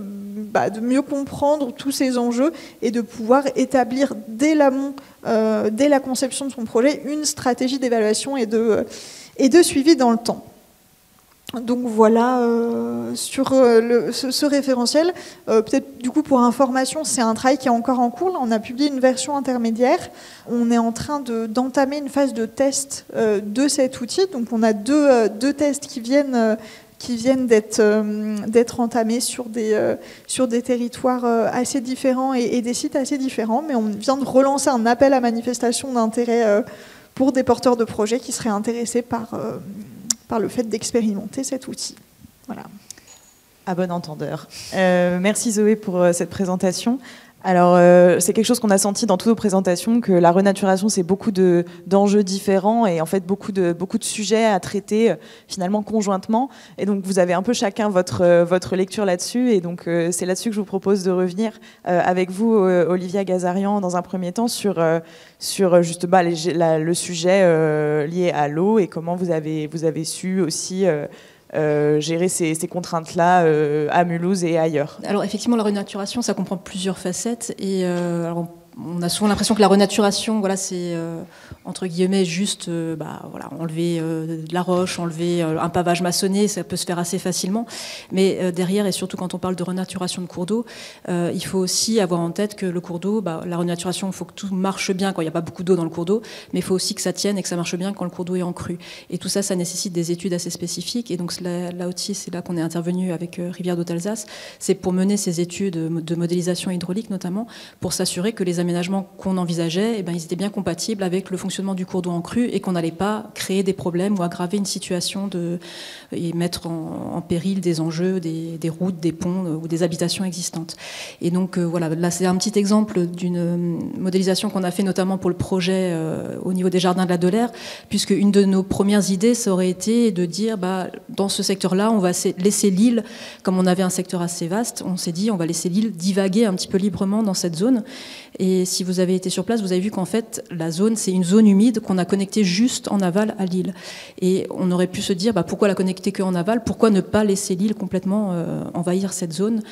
mieux comprendre tous ces enjeux et de pouvoir établir dès l'amont, dès la conception de son projet, une stratégie d'évaluation et de suivi dans le temps. Donc voilà, sur ce référentiel, peut-être du coup pour information, c'est un travail qui est encore en cours. Là, on a publié une version intermédiaire. On est en train d'entamer une phase de test de cet outil. Donc on a deux tests qui viennent d'être entamés sur des territoires assez différents et des sites assez différents. Mais on vient de relancer un appel à manifestation d'intérêt pour des porteurs de projets qui seraient intéressés par le fait d'expérimenter cet outil. Voilà. À bon entendeur. Merci Zoé pour cette présentation. Alors, c'est quelque chose qu'on a senti dans toutes nos présentations, que la renaturation, c'est beaucoup d'enjeux différents et en fait beaucoup de sujets à traiter finalement conjointement. Et donc, vous avez un peu chacun votre lecture là-dessus. Et donc, c'est là-dessus que je vous propose de revenir avec vous, Olivia Gazarian, dans un premier temps, sur juste le sujet lié à l'eau et comment vous avez su aussi gérer ces contraintes-là à Mulhouse et ailleurs. Alors effectivement, la renaturation, ça comprend plusieurs facettes. Et alors, on a souvent l'impression que la renaturation, c'est entre guillemets juste enlever de la roche, enlever un pavage maçonné, ça peut se faire assez facilement. Mais derrière, et surtout quand on parle de renaturation de cours d'eau, il faut aussi avoir en tête que le cours d'eau, la renaturation, il faut que tout marche bien quand il n'y a pas beaucoup d'eau dans le cours d'eau, mais il faut aussi que ça tienne et que ça marche bien quand le cours d'eau est en crue. Et tout ça, ça nécessite des études assez spécifiques. Et donc là aussi, c'est là qu'on est intervenu avec Rivière d'Haute-Alsace. C'est pour mener ces études de modélisation hydraulique notamment, pour s'assurer que les aménagements qu'on envisageait, ils étaient bien compatibles avec le fonctionnement du cours d'eau en crue et qu'on n'allait pas créer des problèmes ou aggraver une situation et mettre en péril des enjeux, des routes, des ponts ou des habitations existantes. Et donc là c'est un petit exemple d'une modélisation qu'on a fait notamment pour le projet au niveau des jardins de la Delaire, puisque une de nos premières idées, ça aurait été de dire dans ce secteur-là, on va laisser l'île, comme on avait un secteur assez vaste, on s'est dit on va laisser l'île divaguer un petit peu librement dans cette zone. Et si vous avez été sur place, vous avez vu qu'en fait, la zone, c'est une zone humide qu'on a connectée juste en aval à l'île. Et on aurait pu se dire, pourquoi la connecter qu'en aval? Pourquoi ne pas laisser l'île complètement envahir cette zone?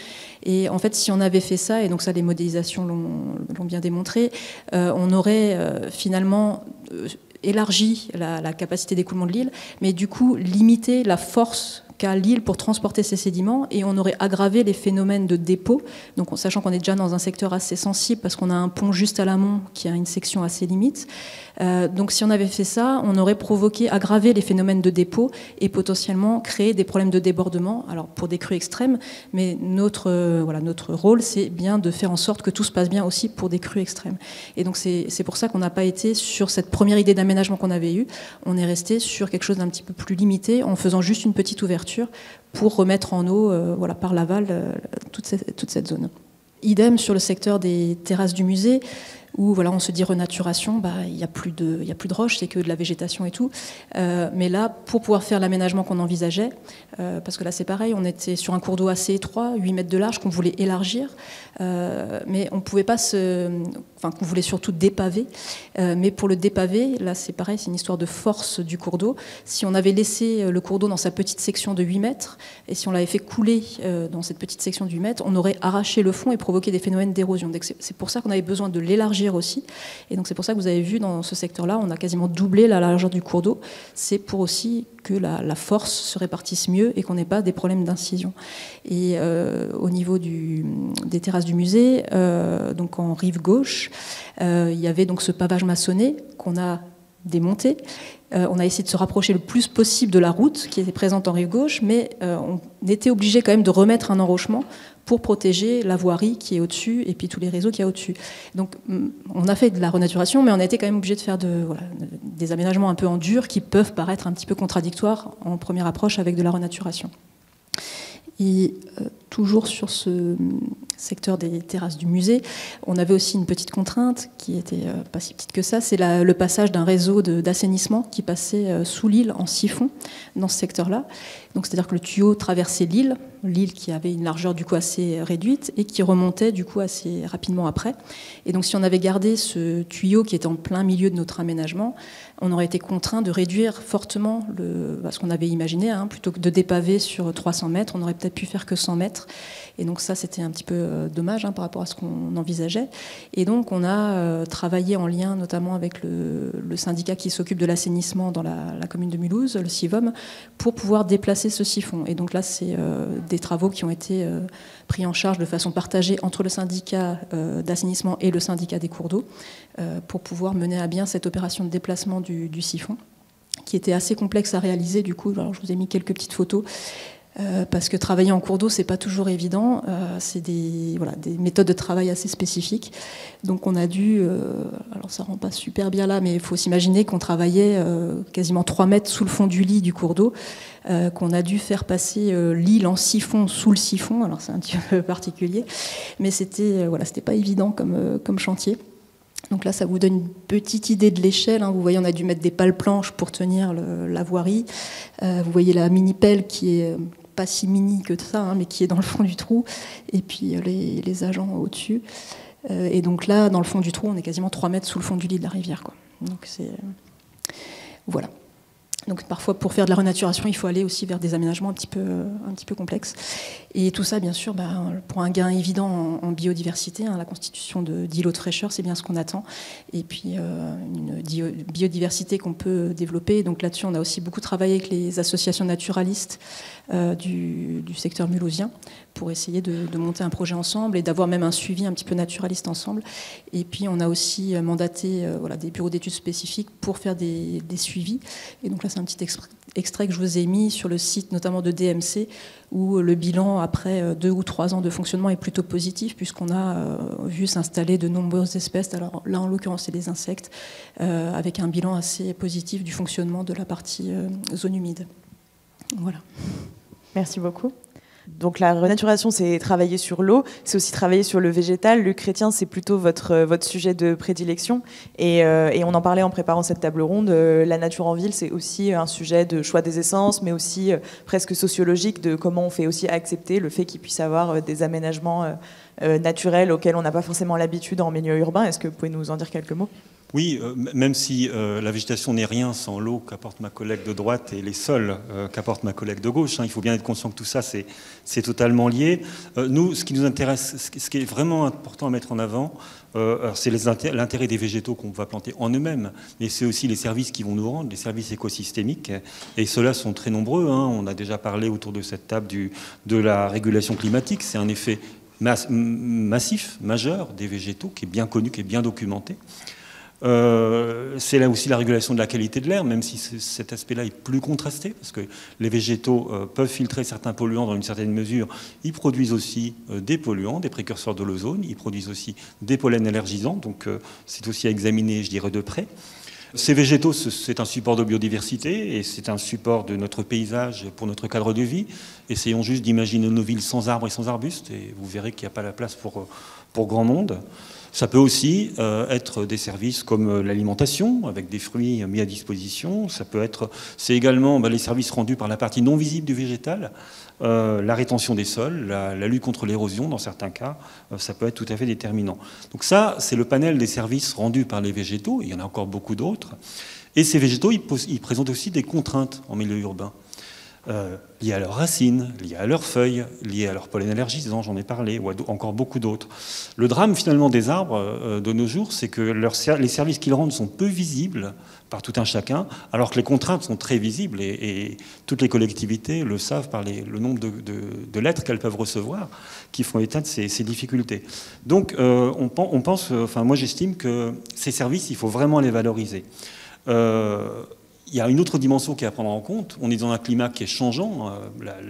Et en fait, si on avait fait ça, et donc ça, les modélisations l'ont bien démontré, on aurait finalement élargi la capacité d'écoulement de l'île, mais du coup, limité la force qu'a l'île pour transporter ces sédiments, et on aurait aggravé les phénomènes de dépôt, donc sachant qu'on est déjà dans un secteur assez sensible parce qu'on a un pont juste à l'amont qui a une section assez limite. Donc si on avait fait ça, on aurait aggravé les phénomènes de dépôt et potentiellement créé des problèmes de débordement, alors pour des crues extrêmes, mais notre rôle, c'est bien de faire en sorte que tout se passe bien aussi pour des crues extrêmes. Et donc c'est pour ça qu'on n'a pas été sur cette première idée d'aménagement qu'on avait eue, on est resté sur quelque chose d'un petit peu plus limité, en faisant juste une petite ouverture pour remettre en eau par l'aval toute cette zone. Idem sur le secteur des terrasses du musée. où voilà, on se dit renaturation, il n'y a plus de roches, c'est que de la végétation et tout. Mais là, pour pouvoir faire l'aménagement qu'on envisageait, parce que là c'est pareil, on était sur un cours d'eau assez étroit, 8 mètres de large, qu'on voulait élargir, mais on pouvait pas qu'on voulait surtout dépaver. Mais pour le dépaver, là c'est pareil, c'est une histoire de force du cours d'eau. Si on avait laissé le cours d'eau dans sa petite section de 8 mètres, et si on l'avait fait couler dans cette petite section de 8 mètres, on aurait arraché le fond et provoqué des phénomènes d'érosion. Donc c'est pour ça qu'on avait besoin de l'élargir aussi. Et donc c'est pour ça que vous avez vu dans ce secteur-là, on a quasiment doublé la largeur du cours d'eau. C'est pour aussi que la force se répartisse mieux et qu'on n'ait pas des problèmes d'incision. Et au niveau des terrasses du musée, donc en rive gauche, il y avait donc ce pavage maçonné qu'on a démonté. On a essayé de se rapprocher le plus possible de la route qui était présente en rive gauche, mais on était obligé quand même de remettre un enrochement pour protéger la voirie qui est au-dessus et puis tous les réseaux qu'il y a au-dessus. Donc on a fait de la renaturation, mais on a été quand même obligé de faire des aménagements un peu en dur qui peuvent paraître un petit peu contradictoires en première approche avec de la renaturation. Et toujours sur ce secteur des terrasses du musée, on avait aussi une petite contrainte qui était pas si petite que ça, c'est le passage d'un réseau d'assainissement qui passait sous l'île en siphon dans ce secteur-là. Donc c'est-à-dire que le tuyau traversait l'île qui avait une largeur du coup assez réduite et qui remontait du coup assez rapidement après. Et donc si on avait gardé ce tuyau qui était en plein milieu de notre aménagement, on aurait été contraint de réduire fortement ce qu'on avait imaginé, plutôt que de dépaver sur 300 mètres, on aurait peut-être pu faire que 100 mètres. Et donc ça, c'était un petit peu dommage par rapport à ce qu'on envisageait. Et donc on a travaillé en lien notamment avec le syndicat qui s'occupe de l'assainissement dans la commune de Mulhouse, le CIVOM, pour pouvoir déplacer ce siphon. Et donc là, c'est des travaux qui ont été pris en charge de façon partagée entre le syndicat d'assainissement et le syndicat des cours d'eau pour pouvoir mener à bien cette opération de déplacement du siphon, qui était assez complexe à réaliser. Du coup, alors, je vous ai mis quelques petites photos. Parce que travailler en cours d'eau, c'est pas toujours évident. C'est des méthodes de travail assez spécifiques. Donc on a dû, alors ça rend pas super bien là, mais il faut s'imaginer qu'on travaillait quasiment 3 mètres sous le fond du lit du cours d'eau, qu'on a dû faire passer l'île en siphon sous le siphon. Alors c'est un petit peu particulier, mais c'était pas évident comme chantier. Donc là, ça vous donne une petite idée de l'échelle. Vous voyez, on a dû mettre des pales planches pour tenir la voirie. Vous voyez la mini-pelle qui est pas si mini que ça, mais qui est dans le fond du trou. Et puis les agents au-dessus. Et donc là, dans le fond du trou, on est quasiment 3 mètres sous le fond du lit de la rivière, quoi. Donc c'est... Voilà. Donc parfois, pour faire de la renaturation, il faut aller aussi vers des aménagements un petit peu complexes. Et tout ça, bien sûr, pour un gain évident en biodiversité, la constitution d'îlots de fraîcheur, c'est bien ce qu'on attend. Et puis une biodiversité qu'on peut développer. Donc là-dessus, on a aussi beaucoup travaillé avec les associations naturalistes du secteur mulhousien pour essayer de monter un projet ensemble et d'avoir même un suivi un petit peu naturaliste ensemble. Et puis on a aussi mandaté des bureaux d'études spécifiques pour faire des suivis. Et donc là, c'est un petit extrait que je vous ai mis sur le site notamment de DMC, où le bilan après 2 ou 3 ans de fonctionnement est plutôt positif, puisqu'on a vu s'installer de nombreuses espèces. Alors là, en l'occurrence, c'est des insectes, avec un bilan assez positif du fonctionnement de la partie zone humide. Voilà. Merci beaucoup. Donc la renaturation, c'est travailler sur l'eau, c'est aussi travailler sur le végétal. Le chrétien, c'est plutôt votre sujet de prédilection. Et on en parlait en préparant cette table ronde. La nature en ville, c'est aussi un sujet de choix des essences, mais aussi presque sociologique de comment on fait aussi accepter le fait qu'il puisse y avoir des aménagements naturels auxquels on n'a pas forcément l'habitude en milieu urbain. Est-ce que vous pouvez nous en dire quelques mots ? Oui, même si la végétation n'est rien sans l'eau qu'apporte ma collègue de droite et les sols qu'apporte ma collègue de gauche. Il faut bien être conscient que tout ça, c'est totalement lié. Nous, ce qui nous intéresse, ce qui est vraiment important à mettre en avant, c'est l'intérêt des végétaux qu'on va planter en eux-mêmes, mais c'est aussi les services qui vont nous rendre, les services écosystémiques, et ceux-là sont très nombreux. On a déjà parlé autour de cette table de la régulation climatique. C'est un effet massif, majeur des végétaux, qui est bien connu, qui est bien documenté. C'est là aussi la régulation de la qualité de l'air, même si cet aspect-là est plus contrasté, parce que les végétaux peuvent filtrer certains polluants dans une certaine mesure. Ils produisent aussi des polluants, des précurseurs de l'ozone, ils produisent aussi des pollens allergisants, donc c'est aussi à examiner, je dirais, de près. Ces végétaux, c'est un support de biodiversité et c'est un support de notre paysage pour notre cadre de vie. Essayons juste d'imaginer nos villes sans arbres et sans arbustes et vous verrez qu'il n'y a pas la place pour grand monde. Ça peut aussi être des services comme l'alimentation, avec des fruits mis à disposition. C'est également les services rendus par la partie non visible du végétal, la rétention des sols, la lutte contre l'érosion dans certains cas, ça peut être tout à fait déterminant. Donc ça, c'est le panel des services rendus par les végétaux. Il y en a encore beaucoup d'autres. Et ces végétaux, ils présentent aussi des contraintes en milieu urbain. Liées à leurs racines, liées à leurs feuilles, liées à leurs pollens allergisants, j'en ai parlé, ou encore beaucoup d'autres. Le drame finalement des arbres de nos jours, c'est que les services qu'ils rendent sont peu visibles par tout un chacun, alors que les contraintes sont très visibles et toutes les collectivités le savent par le nombre de lettres qu'elles peuvent recevoir qui font état de ces difficultés. Donc on pense, moi j'estime que ces services, il faut vraiment les valoriser. Il y a une autre dimension qui est à prendre en compte. On est dans un climat qui est changeant.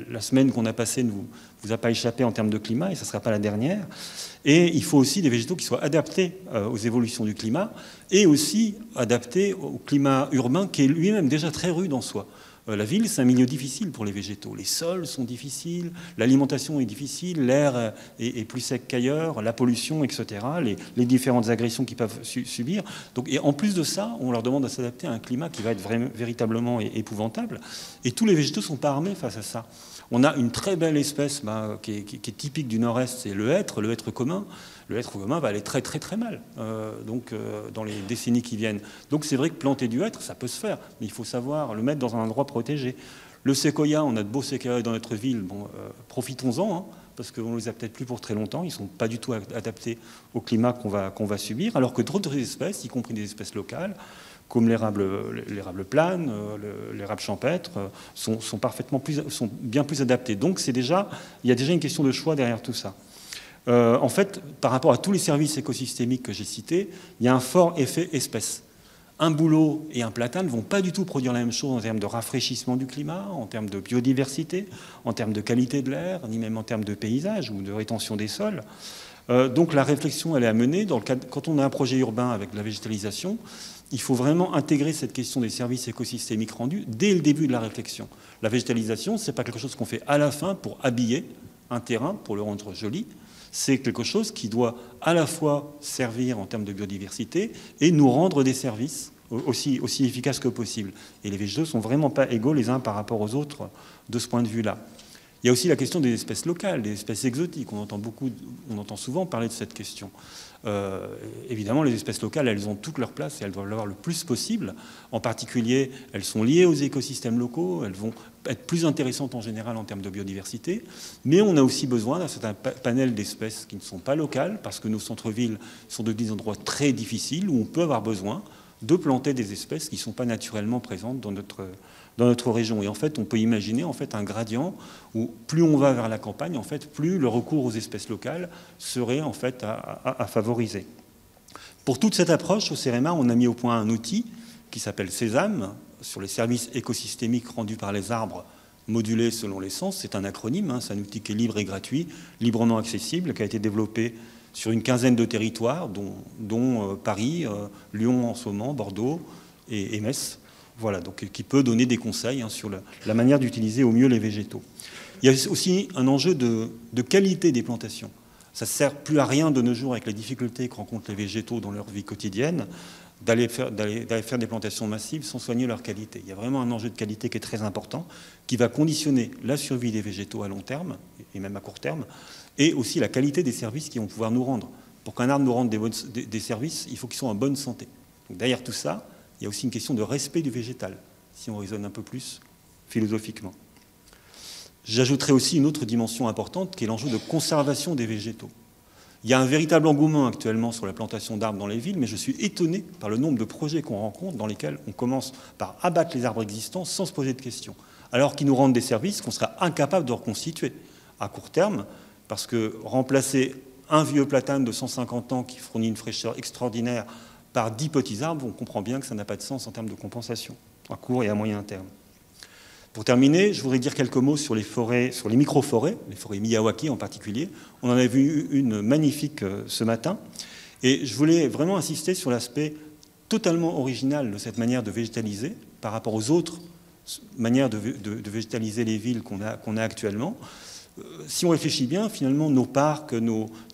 La semaine qu'on a passée ne vous a pas échappé en termes de climat, et ça ne sera pas la dernière. Et il faut aussi des végétaux qui soient adaptés aux évolutions du climat, et aussi adaptés au climat urbain qui est lui-même déjà très rude en soi. La ville, c'est un milieu difficile pour les végétaux. Les sols sont difficiles, l'alimentation est difficile, l'air est plus sec qu'ailleurs, la pollution, etc., les différentes agressions qu'ils peuvent subir. Donc, et en plus de ça, on leur demande de s'adapter à un climat qui va être véritablement épouvantable. Et tous les végétaux ne sont pas armés face à ça. On a une très belle espèce qui est typique du nord-est, c'est le hêtre commun. Le hêtre commun va aller très très très mal dans les décennies qui viennent. Donc c'est vrai que planter du hêtre, ça peut se faire, mais il faut savoir le mettre dans un endroit protégé. Le séquoia, on a de beaux séquoias dans notre ville, profitons-en, parce qu'on ne les a peut-être plus pour très longtemps, ils ne sont pas du tout adaptés au climat qu'on va subir, alors que d'autres espèces, y compris des espèces locales, comme l'érable plane, l'érable champêtre, sont bien plus adaptés. Donc il y a déjà une question de choix derrière tout ça. En fait, par rapport à tous les services écosystémiques que j'ai cités, il y a un fort effet espèce. Un bouleau et un platane ne vont pas du tout produire la même chose en termes de rafraîchissement du climat, en termes de biodiversité, en termes de qualité de l'air, ni même en termes de paysage ou de rétention des sols. Donc la réflexion, elle est à mener. Quand on a un projet urbain avec de la végétalisation, il faut vraiment intégrer cette question des services écosystémiques rendus dès le début de la réflexion. La végétalisation, ce n'est pas quelque chose qu'on fait à la fin pour habiller un terrain, pour le rendre joli. C'est quelque chose qui doit à la fois servir en termes de biodiversité et nous rendre des services aussi efficaces que possible. Et les végétaux ne sont vraiment pas égaux les uns par rapport aux autres de ce point de vue-là. Il y a aussi la question des espèces locales, des espèces exotiques. On entend souvent parler de cette question. Évidemment, les espèces locales, elles ont toute leur place et elles doivent l'avoir le plus possible. En particulier, elles sont liées aux écosystèmes locaux, elles vont être plus intéressantes en général en termes de biodiversité. Mais on a aussi besoin d'un certain panel d'espèces qui ne sont pas locales, parce que nos centres-villes sont devenus des endroits très difficiles où on peut avoir besoin de planter des espèces qui ne sont pas naturellement présentes dans notre région. Et en fait, on peut imaginer un gradient où plus on va vers la campagne, plus le recours aux espèces locales serait à favoriser. Pour toute cette approche, au CEREMA, on a mis au point un outil qui s'appelle Sésame, sur les services écosystémiques rendus par les arbres modulés selon les sens. C'est un acronyme, c'est un outil qui est libre et gratuit, librement accessible, qui a été développé sur une quinzaine de territoires, dont Paris, Lyon en ce moment, Bordeaux et Metz. Voilà, donc qui peut donner des conseils sur la manière d'utiliser au mieux les végétaux. Il y a aussi un enjeu de qualité des plantations. Ça ne sert plus à rien de nos jours, avec les difficultés que rencontrent les végétaux dans leur vie quotidienne, d'aller faire des plantations massives sans soigner leur qualité. Il y a vraiment un enjeu de qualité qui est très important, qui va conditionner la survie des végétaux à long terme, et même à court terme, et aussi la qualité des services qu'ils vont pouvoir nous rendre. Pour qu'un arbre nous rende des services, il faut qu'ils soient en bonne santé. Donc derrière tout ça, il y a aussi une question de respect du végétal, si on raisonne un peu plus philosophiquement. J'ajouterai aussi une autre dimension importante, qui est l'enjeu de conservation des végétaux. Il y a un véritable engouement actuellement sur la plantation d'arbres dans les villes, mais je suis étonné par le nombre de projets qu'on rencontre dans lesquels on commence par abattre les arbres existants sans se poser de questions, alors qu'ils nous rendent des services qu'on sera incapable de reconstituer à court terme, parce que remplacer un vieux platane de 150 ans qui fournit une fraîcheur extraordinaire par 10 petits arbres, on comprend bien que ça n'a pas de sens en termes de compensation, à court et à moyen terme. Pour terminer, je voudrais dire quelques mots sur les forêts, sur les micro-forêts, les forêts Miyawaki en particulier. On en a vu une magnifique ce matin. Et je voulais vraiment insister sur l'aspect totalement original de cette manière de végétaliser par rapport aux autres manières de végétaliser les villes qu'on a actuellement. si on réfléchit bien, finalement, nos parcs,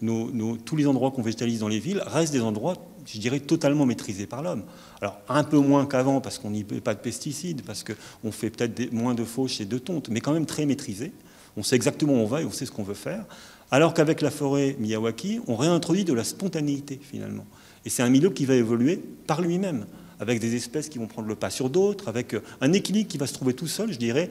tous les endroits qu'on végétalise dans les villes restent des endroits, je dirais, totalement maîtrisés par l'homme. Alors, un peu moins qu'avant, parce qu'on n'y met pas de pesticides, parce qu'on fait peut-être moins de fauches et de tontes, mais quand même très maîtrisés. On sait exactement où on va et on sait ce qu'on veut faire. Alors qu'avec la forêt Miyawaki, on réintroduit de la spontanéité, finalement. Et c'est un milieu qui va évoluer par lui-même, avec des espèces qui vont prendre le pas sur d'autres, avec un équilibre qui va se trouver tout seul, je dirais.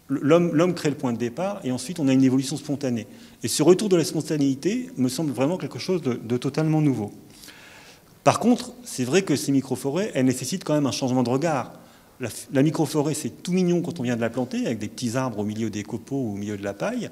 L'homme crée le point de départ, et ensuite on a une évolution spontanée. Et ce retour de la spontanéité me semble vraiment quelque chose de totalement nouveau. Par contre, c'est vrai que ces microforêts, elles nécessitent quand même un changement de regard. La microforêt, c'est tout mignon quand on vient de la planter, avec des petits arbres au milieu des copeaux ou au milieu de la paille.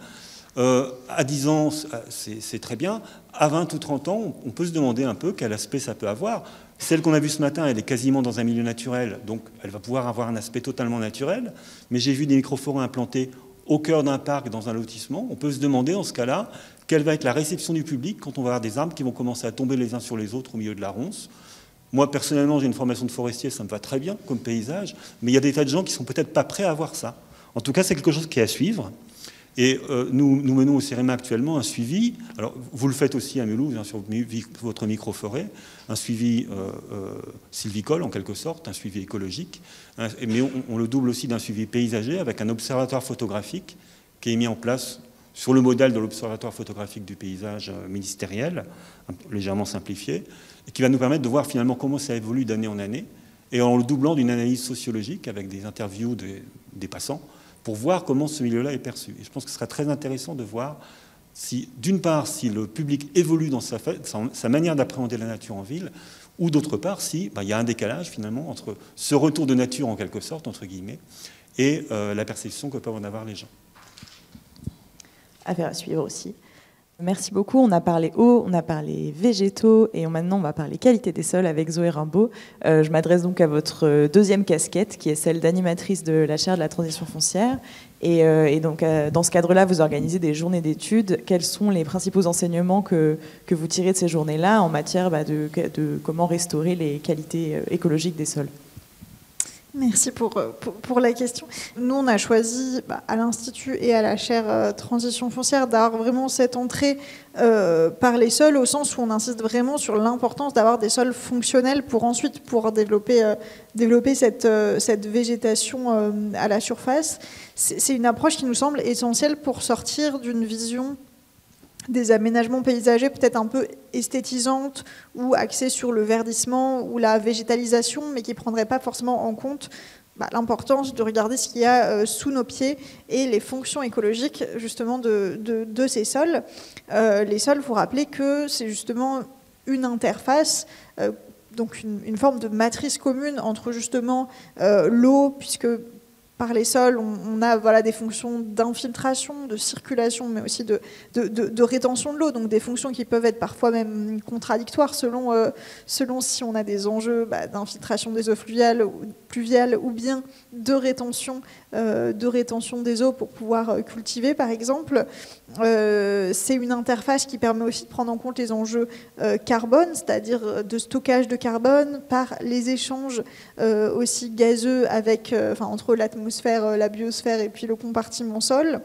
À 10 ans, c'est très bien. À 20 ou 30 ans, on peut se demander un peu quel aspect ça peut avoir. Celle qu'on a vue ce matin, elle est quasiment dans un milieu naturel, donc elle va pouvoir avoir un aspect totalement naturel. Mais j'ai vu des microforêts implantées au cœur d'un parc, dans un lotissement. On peut se demander, dans ce cas-là, quelle va être la réception du public quand on va avoir des arbres qui vont commencer à tomber les uns sur les autres au milieu de la ronce. Moi, personnellement, j'ai une formation de forestier, ça me va très bien comme paysage, mais il y a des tas de gens qui ne sont peut-être pas prêts à voir ça. En tout cas, c'est quelque chose qui est à suivre. Et nous menons au CEREMA actuellement un suivi, alors vous le faites aussi à Mulhouse, hein, sur votre microforêt, un suivi sylvicole en quelque sorte, un suivi écologique, hein, mais on le double aussi d'un suivi paysager avec un observatoire photographique qui est mis en place sur le modèle de l'observatoire photographique du paysage ministériel, légèrement simplifié, et qui va nous permettre de voir finalement comment ça évolue d'année en année, et en le doublant d'une analyse sociologique avec des interviews des passants, pour voir comment ce milieu-là est perçu. Et je pense que ce sera très intéressant de voir si, d'une part, si le public évolue dans sa manière d'appréhender la nature en ville, ou d'autre part, si il y a un décalage finalement entre ce retour de nature en quelque sorte, entre guillemets, et la perception que peuvent en avoir les gens. Affaire à suivre aussi. Merci beaucoup. On a parlé eau, on a parlé végétaux et maintenant on va parler qualité des sols avec Zoé Rimbaud. Je m'adresse donc à votre deuxième casquette qui est celle d'animatrice de la chaire de la transition foncière. Et donc dans ce cadre-là, vous organisez des journées d'études. Quels sont les principaux enseignements que vous tirez de ces journées-là en matière de comment restaurer les qualités écologiques des sols ? Merci pour la question. Nous, on a choisi à l'Institut et à la chaire Transition foncière d'avoir vraiment cette entrée par les sols, au sens où on insiste vraiment sur l'importance d'avoir des sols fonctionnels pour ensuite pouvoir développer cette végétation à la surface. C'est une approche qui nous semble essentielle pour sortir d'une vision des aménagements paysagers peut-être un peu esthétisantes ou axés sur le verdissement ou la végétalisation, mais qui ne prendraient pas forcément en compte l'importance de regarder ce qu'il y a sous nos pieds et les fonctions écologiques justement de ces sols. Les sols, il faut rappeler que c'est justement une interface, donc une forme de matrice commune entre justement l'eau, puisque par les sols, on a des fonctions d'infiltration, de circulation, mais aussi de rétention de l'eau, donc des fonctions qui peuvent être parfois même contradictoires selon si on a des enjeux d'infiltration des eaux pluviales ou bien de rétention des eaux pour pouvoir cultiver, par exemple. C'est une interface qui permet aussi de prendre en compte les enjeux carbone, c'est-à-dire de stockage de carbone par les échanges aussi gazeux entre l'atmosphère, la biosphère et puis le compartiment sol.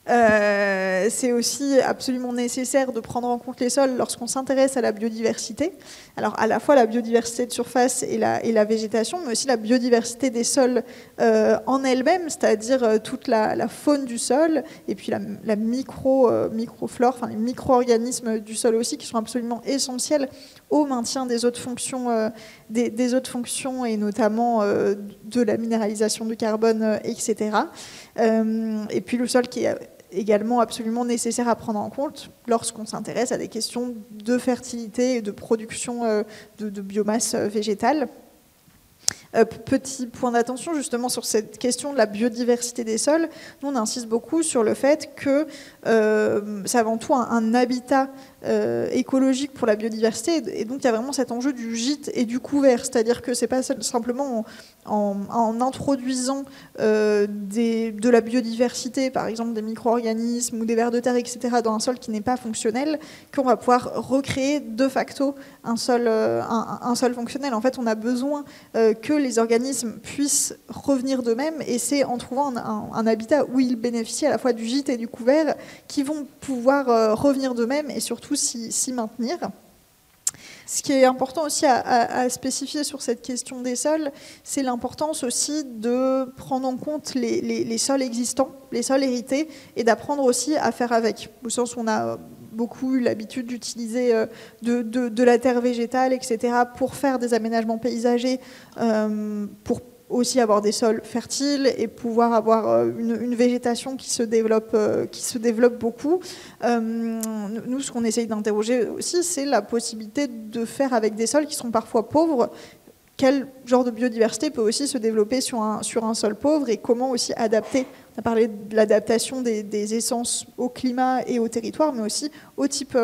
C'est aussi absolument nécessaire de prendre en compte les sols lorsqu'on s'intéresse à la biodiversité. Alors à la fois la biodiversité de surface et la végétation, mais aussi la biodiversité des sols en elle-même, c'est-à-dire toute la faune du sol et puis la microflore, les micro-organismes du sol aussi, qui sont absolument essentiels au maintien des autres fonctions, des autres fonctions et notamment de la minéralisation du carbone, etc. Et puis le sol qui est également absolument nécessaire à prendre en compte lorsqu'on s'intéresse à des questions de fertilité et de production de biomasse végétale. Petit point d'attention justement sur cette question de la biodiversité des sols. Nous, on insiste beaucoup sur le fait que c'est avant tout un habitat écologique pour la biodiversité, et donc il y a vraiment cet enjeu du gîte et du couvert, c'est-à-dire que c'est pas simplement en introduisant de la biodiversité, par exemple des micro-organismes ou des vers de terre, etc., dans un sol qui n'est pas fonctionnel, qu'on va pouvoir recréer de facto un sol fonctionnel. En fait, on a besoin que les organismes puissent revenir d'eux-mêmes, et c'est en trouvant un habitat où ils bénéficient à la fois du gîte et du couvert qu'ils vont pouvoir revenir d'eux-mêmes et surtout s'y maintenir. Ce qui est important aussi à spécifier sur cette question des sols, c'est l'importance aussi de prendre en compte les sols existants, les sols hérités, et d'apprendre aussi à faire avec. Au sens où on a beaucoup eu l'habitude d'utiliser de la terre végétale, etc., pour faire des aménagements paysagers, pour aussi avoir des sols fertiles et pouvoir avoir une végétation qui se développe beaucoup. Nous, ce qu'on essaye d'interroger aussi, c'est la possibilité de faire avec des sols qui sont parfois pauvres. Quel genre de biodiversité peut aussi se développer sur un sol pauvre, et comment aussi adapter. On a parlé de l'adaptation des essences au climat et au territoire, mais aussi au type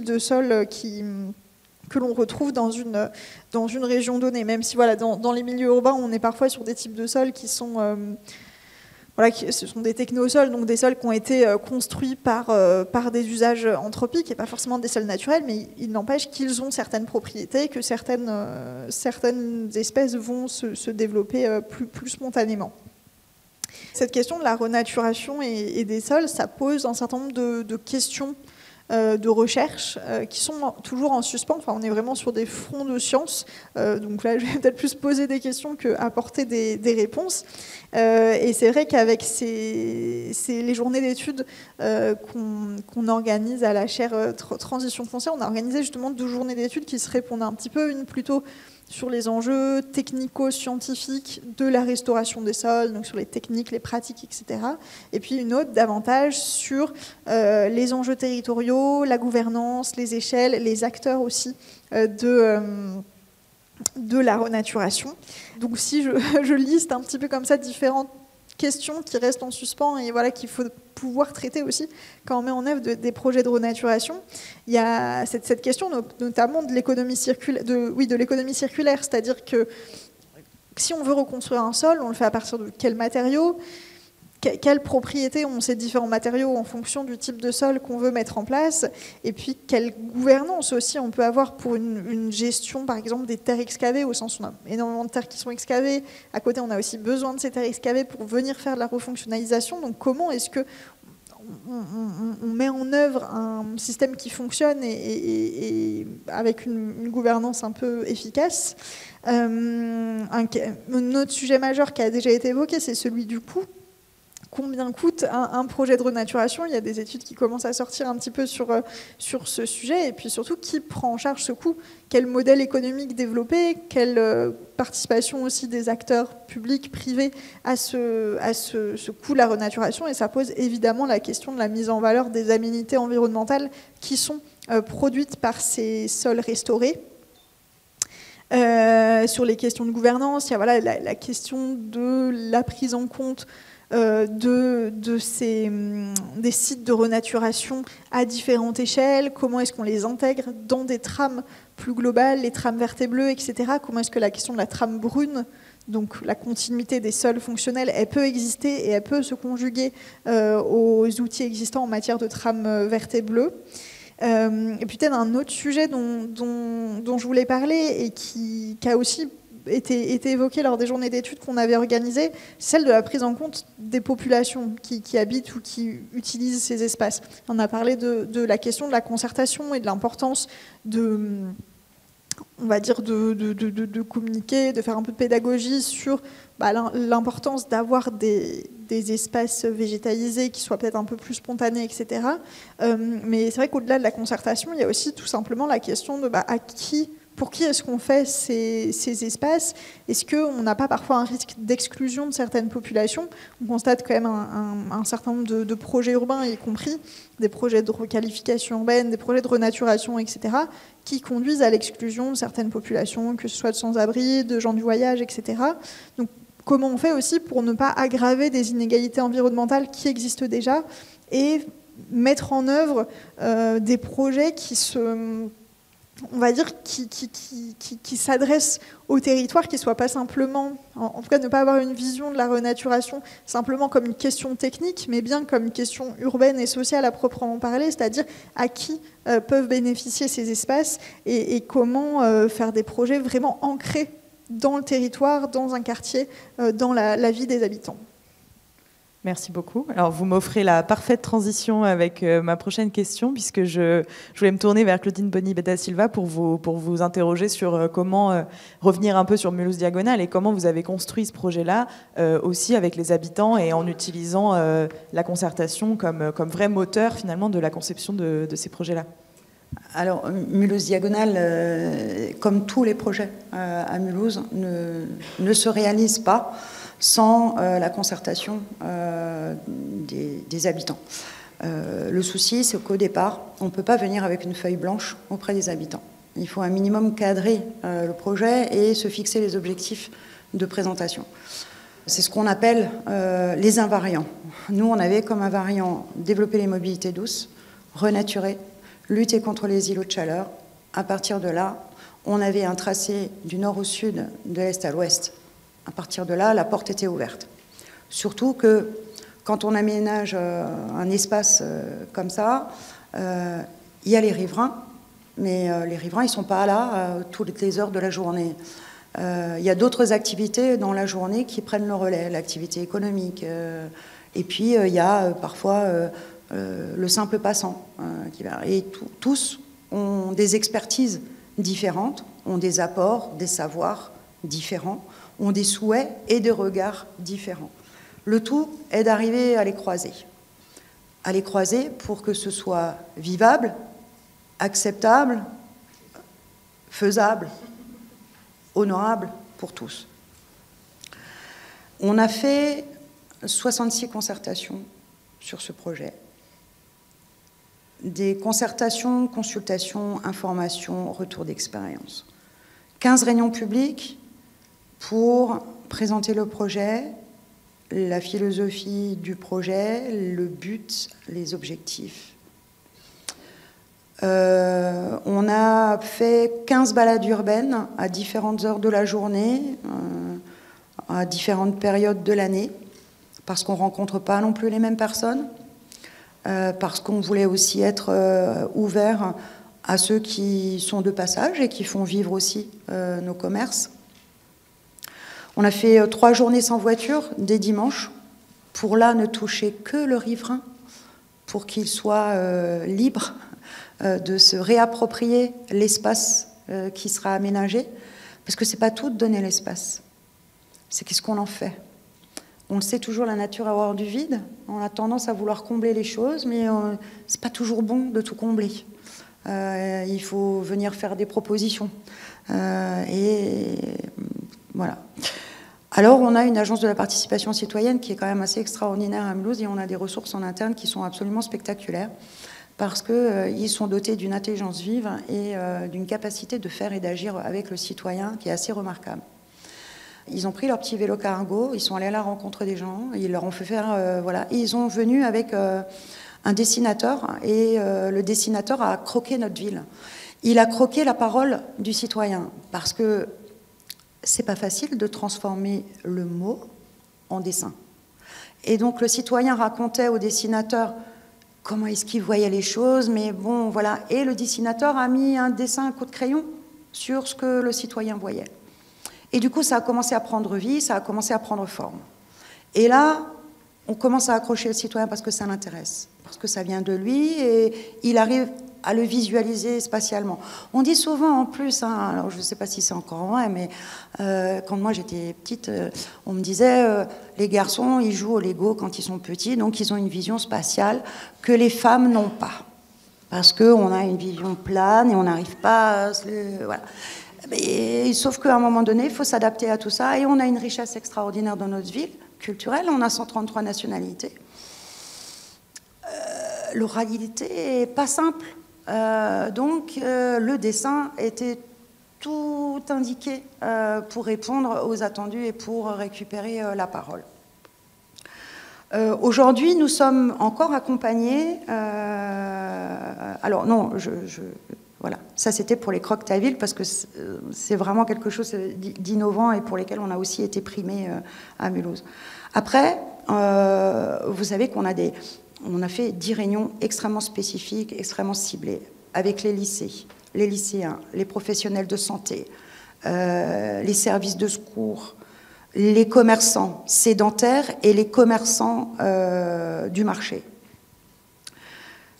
de sol que l'on retrouve dans une région donnée. Même si voilà, dans les milieux urbains, on est parfois sur des types de sols qui sont... ce sont des technosols, donc des sols qui ont été construits par des usages anthropiques et pas forcément des sols naturels, mais il n'empêche qu'ils ont certaines propriétés, que certaines espèces vont se développer plus spontanément. Cette question de la renaturation et des sols, ça pose un certain nombre de questions de recherche qui sont toujours en suspens. Enfin, on est vraiment sur des fronts de science. Donc là, je vais peut-être plus poser des questions qu'apporter des réponses. Et c'est vrai qu'avec les journées d'études qu'on organise à la chaire Transition foncière, on a organisé justement 2 journées d'études qui se répondent un petit peu, une plutôt sur les enjeux technico-scientifiques de la restauration des sols, donc sur les techniques, les pratiques, etc. Et puis une autre davantage sur les enjeux territoriaux, la gouvernance, les échelles, les acteurs aussi de la renaturation. Donc si je liste un petit peu comme ça différentes questions qui restent en suspens et voilà, qu'il faut pouvoir traiter aussi quand on met en œuvre des projets de renaturation. Il y a cette question notamment de l'économie circulaire, c'est-à-dire que si on veut reconstruire un sol, on le fait à partir de quels matériaux, quelles propriétés ont ces différents matériaux en fonction du type de sol qu'on veut mettre en place, et puis quelle gouvernance aussi on peut avoir pour une gestion, par exemple, des terres excavées, au sens où on a énormément de terres qui sont excavées. À côté, on a aussi besoin de ces terres excavées pour venir faire de la refonctionnalisation. Donc comment est-ce que on met en œuvre un système qui fonctionne et avec une gouvernance un peu efficace. Un autre sujet majeur qui a déjà été évoqué, c'est celui du coût. Combien coûte un projet de renaturation? Il y a des études qui commencent à sortir un petit peu sur ce sujet, et puis surtout qui prend en charge ce coût, quel modèle économique développer, quelle participation aussi des acteurs publics, privés à ce coût de la renaturation. Et ça pose évidemment la question de la mise en valeur des aménités environnementales qui sont produites par ces sols restaurés. Sur les questions de gouvernance, il y a la question de la prise en compte des sites de renaturation à différentes échelles, comment est-ce qu'on les intègre dans des trames plus globales, les trames vertes et bleues, etc. Comment est-ce que la question de la trame brune, donc la continuité des sols fonctionnels, elle peut exister et elle peut se conjuguer aux outils existants en matière de trame verte et bleue. Et puis peut-être un autre sujet dont je voulais parler et qui a aussi été évoquée lors des journées d'études qu'on avait organisées, celle de la prise en compte des populations qui habitent ou qui utilisent ces espaces. On a parlé de la question de la concertation et de l'importance de communiquer, de faire un peu de pédagogie sur l'importance d'avoir des espaces végétalisés qui soient peut-être un peu plus spontanés, etc. Mais c'est vrai qu'au-delà de la concertation, il y a aussi tout simplement la question de pour qui est-ce qu'on fait ces espaces? Est-ce qu'on n'a pas parfois un risque d'exclusion de certaines populations? On constate quand même un certain nombre de projets urbains, y compris des projets de requalification urbaine, des projets de renaturation, etc., qui conduisent à l'exclusion de certaines populations, que ce soit de sans-abri, de gens du voyage, etc. Donc, comment on fait aussi pour ne pas aggraver des inégalités environnementales qui existent déjà et mettre en œuvre des projets qui on va dire, qui s'adresse au territoire, qui ne soit pas simplement, en tout cas ne pas avoir une vision de la renaturation simplement comme une question technique, mais bien comme une question urbaine et sociale à proprement parler, c'est-à-dire à qui peuvent bénéficier ces espaces et comment faire des projets vraiment ancrés dans le territoire, dans un quartier, dans la vie des habitants. Merci beaucoup. Alors, vous m'offrez la parfaite transition avec ma prochaine question, puisque je voulais me tourner vers Claudine Boni-da Silva pour vous interroger sur comment revenir un peu sur Mulhouse Diagonale et comment vous avez construit ce projet-là, aussi avec les habitants et en utilisant la concertation comme vrai moteur, finalement, de la conception de ces projets-là. Alors, Mulhouse Diagonale, comme tous les projets à Mulhouse, ne se réalise pas sans la concertation des habitants. Le souci, c'est qu'au départ, on ne peut pas venir avec une feuille blanche auprès des habitants. Il faut un minimum cadrer le projet et se fixer les objectifs de présentation. C'est ce qu'on appelle les invariants. Nous, on avait comme invariant développer les mobilités douces, renaturer, lutter contre les îlots de chaleur. À partir de là, on avait un tracé du nord au sud, de l'est à l'ouest. À partir de là, la porte était ouverte. Surtout que quand on aménage un espace comme ça, il y a les riverains, mais les riverains, ils ne sont pas là toutes les heures de la journée. Il y a d'autres activités dans la journée qui prennent le relais, l'activité économique. Et puis, il y a parfois le simple passant. Et tous ont des expertises différentes, ont des apports, des savoirs différents, ont des souhaits et des regards différents. Le tout est d'arriver à les croiser. À les croiser pour que ce soit vivable, acceptable, faisable, honorable pour tous. On a fait 66 concertations sur ce projet. Des concertations, consultations, informations, retours d'expérience. 15 réunions publiques pour présenter le projet, la philosophie du projet, le but, les objectifs. On a fait 15 balades urbaines à différentes heures de la journée, à différentes périodes de l'année, parce qu'on ne rencontre pas non plus les mêmes personnes, parce qu'on voulait aussi être ouvert à ceux qui sont de passage et qui font vivre aussi nos commerces. On a fait 3 journées sans voiture, des dimanches, pour là ne toucher que le riverain, pour qu'il soit libre de se réapproprier l'espace qui sera aménagé, parce que c'est pas tout de donner l'espace, c'est qu'est-ce qu'on en fait. On le sait toujours, la nature a horreur du vide, on a tendance à vouloir combler les choses, mais c'est pas toujours bon de tout combler. Il faut venir faire des propositions. Et voilà. Alors, on a une agence de la participation citoyenne qui est quand même assez extraordinaire à Mulhouse et on a des ressources en interne qui sont absolument spectaculaires parce qu'ils sont dotés d'une intelligence vive et d'une capacité de faire et d'agir avec le citoyen qui est assez remarquable. Ils ont pris leur petit vélo cargo, ils sont allés à la rencontre des gens, ils leur ont fait faire... voilà. Et ils ont venu avec un dessinateur et le dessinateur a croqué notre ville. Il a croqué la parole du citoyen parce que c'est pas facile de transformer le mot en dessin. Et donc le citoyen racontait au dessinateur comment est-ce qu'il voyait les choses, mais bon, voilà. Et le dessinateur a mis un dessin, un coup de crayon sur ce que le citoyen voyait. Et du coup, ça a commencé à prendre vie, ça a commencé à prendre forme. Et là, on commence à accrocher le citoyen parce que ça l'intéresse, parce que ça vient de lui et il arrive à le visualiser spatialement. On dit souvent en plus, hein, alors je ne sais pas si c'est encore vrai, mais quand moi j'étais petite, on me disait les garçons ils jouent au Lego quand ils sont petits, donc ils ont une vision spatiale que les femmes n'ont pas. Parce qu'on a une vision plane et on n'arrive pas à voilà. Mais, sauf qu'à un moment donné, il faut s'adapter à tout ça et on a une richesse extraordinaire dans notre ville culturelle, on a 133 nationalités. L'oralité n'est pas simple. Donc le dessin était tout indiqué pour répondre aux attendus et pour récupérer la parole. Aujourd'hui, nous sommes encore accompagnés. Alors non, Voilà, ça c'était pour les croques Taville parce que c'est vraiment quelque chose d'innovant et pour lesquels on a aussi été primés à Mulhouse. Après, vous savez qu'on a fait 10 réunions extrêmement spécifiques, extrêmement ciblées, avec les lycées, les lycéens, les professionnels de santé, les services de secours, les commerçants sédentaires et les commerçants du marché.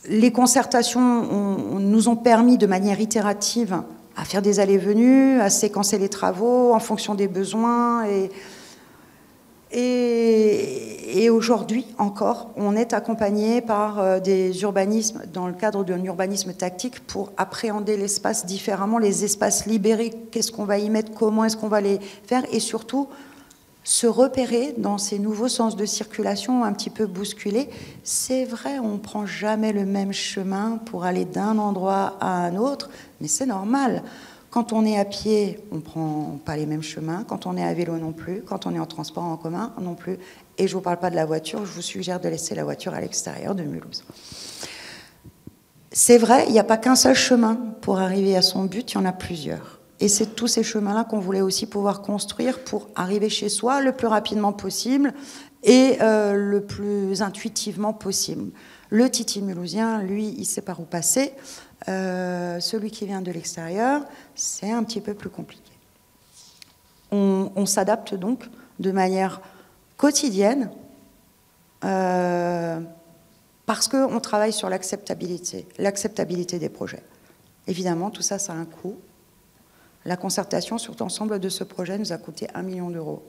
Les concertations nous ont permis de manière itérative à faire des allées-venues, à séquencer les travaux en fonction des besoins. Et aujourd'hui encore, on est accompagné par des urbanismes, dans le cadre d'un urbanisme tactique, pour appréhender l'espace différemment, les espaces libérés, qu'est-ce qu'on va y mettre, comment est-ce qu'on va les faire, et surtout se repérer dans ces nouveaux sens de circulation un petit peu bousculés. C'est vrai, on ne prend jamais le même chemin pour aller d'un endroit à un autre, mais c'est normal. Quand on est à pied, on ne prend pas les mêmes chemins. Quand on est à vélo non plus. Quand on est en transport en commun non plus. Et je ne vous parle pas de la voiture, je vous suggère de laisser la voiture à l'extérieur de Mulhouse. C'est vrai, il n'y a pas qu'un seul chemin pour arriver à son but, il y en a plusieurs. Et c'est tous ces chemins-là qu'on voulait aussi pouvoir construire pour arriver chez soi le plus rapidement possible et le plus intuitivement possible. Le Titi mulhousien, lui, il sait par où passer. Celui qui vient de l'extérieur, c'est un petit peu plus compliqué. On s'adapte donc de manière quotidienne parce qu'on travaille sur l'acceptabilité des projets. Évidemment, tout ça, ça a un coût. La concertation sur l'ensemble de ce projet nous a coûté 1 million d'euros.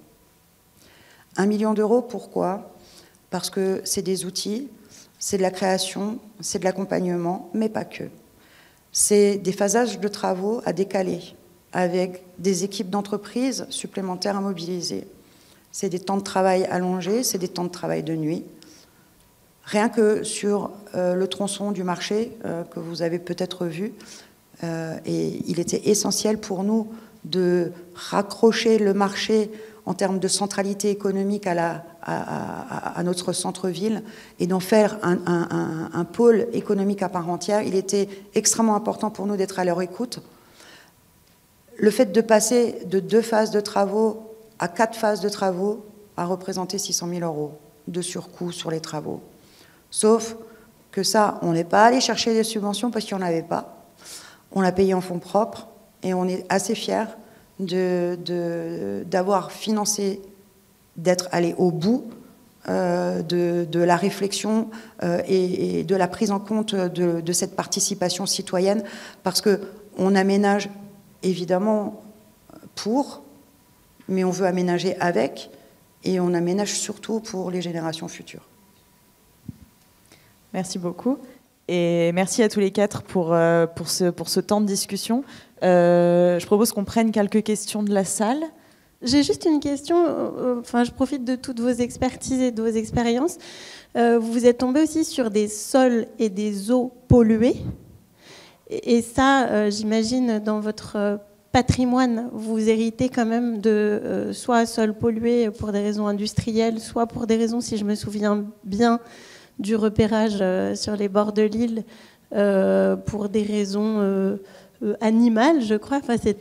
1 million d'euros, pourquoi? Parce que c'est des outils, c'est de la création, c'est de l'accompagnement, mais pas que. C'est des phasages de travaux à décaler, avec des équipes d'entreprise supplémentaires à mobiliser. C'est des temps de travail allongés, c'est des temps de travail de nuit. Rien que sur le tronçon du marché, que vous avez peut-être vu, et il était essentiel pour nous de raccrocher le marché en termes de centralité économique à notre centre-ville et d'en faire un pôle économique à part entière. Il était extrêmement important pour nous d'être à leur écoute. Le fait de passer de 2 phases de travaux à 4 phases de travaux a représenté 600 000 euros de surcoût sur les travaux. Sauf que ça, on n'est pas allé chercher des subventions parce qu'il n'y en avait pas. On l'a payé en fonds propres et on est assez fiers d'avoir financé, d'être allé au bout de la réflexion et de la prise en compte de cette participation citoyenne, parce qu'on aménage évidemment pour, mais on veut aménager avec, et on aménage surtout pour les générations futures. Merci beaucoup. Et merci à tous les 4 pour ce temps de discussion. Je propose qu'on prenne quelques questions de la salle. J'ai juste une question. Je profite de toutes vos expertises et de vos expériences. Vous êtes tombé aussi sur des sols et des eaux pollués. Et ça, j'imagine, dans votre patrimoine, vous héritez quand même de soit sols pollués pour des raisons industrielles, soit pour des raisons, si je me souviens bien, du repérage sur les bords de l'île pour des raisons animales, je crois. Enfin, ce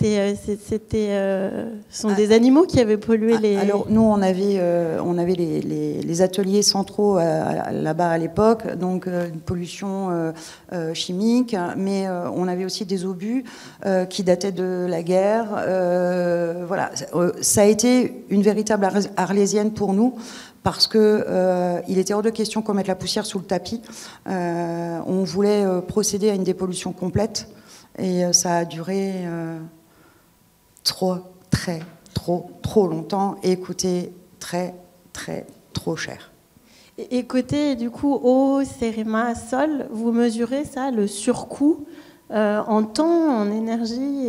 sont des animaux qui avaient pollué les... Alors, nous, on avait les ateliers centraux là-bas à l'époque, donc une pollution chimique, mais on avait aussi des obus qui dataient de la guerre. Voilà, ça a été une véritable arlésienne pour nous, parce qu'il était hors de question qu'on mette la poussière sous le tapis. On voulait procéder à une dépollution complète, et ça a duré trop longtemps et coûté trop cher. Et côté, du coup, eau, CEREMA, sol, vous mesurez ça, le surcoût en temps, en énergie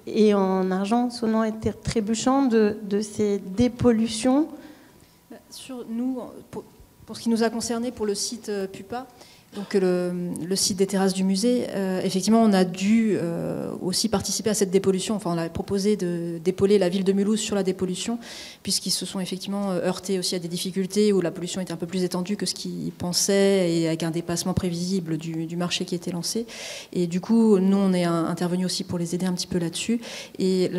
et en argent sonnant et trébuchant de ces dépollutions? Sur nous, pour ce qui nous a concerné pour le site Pupa, Donc le site des terrasses du musée, effectivement, on a dû aussi participer à cette dépollution. Enfin, on a proposé d'épauler la ville de Mulhouse sur la dépollution, puisqu'ils se sont effectivement heurtés aussi à des difficultés où la pollution était un peu plus étendue que ce qu'ils pensaient et avec un dépassement prévisible du marché qui était lancé. Et du coup, nous, on est intervenu aussi pour les aider un petit peu là-dessus. Et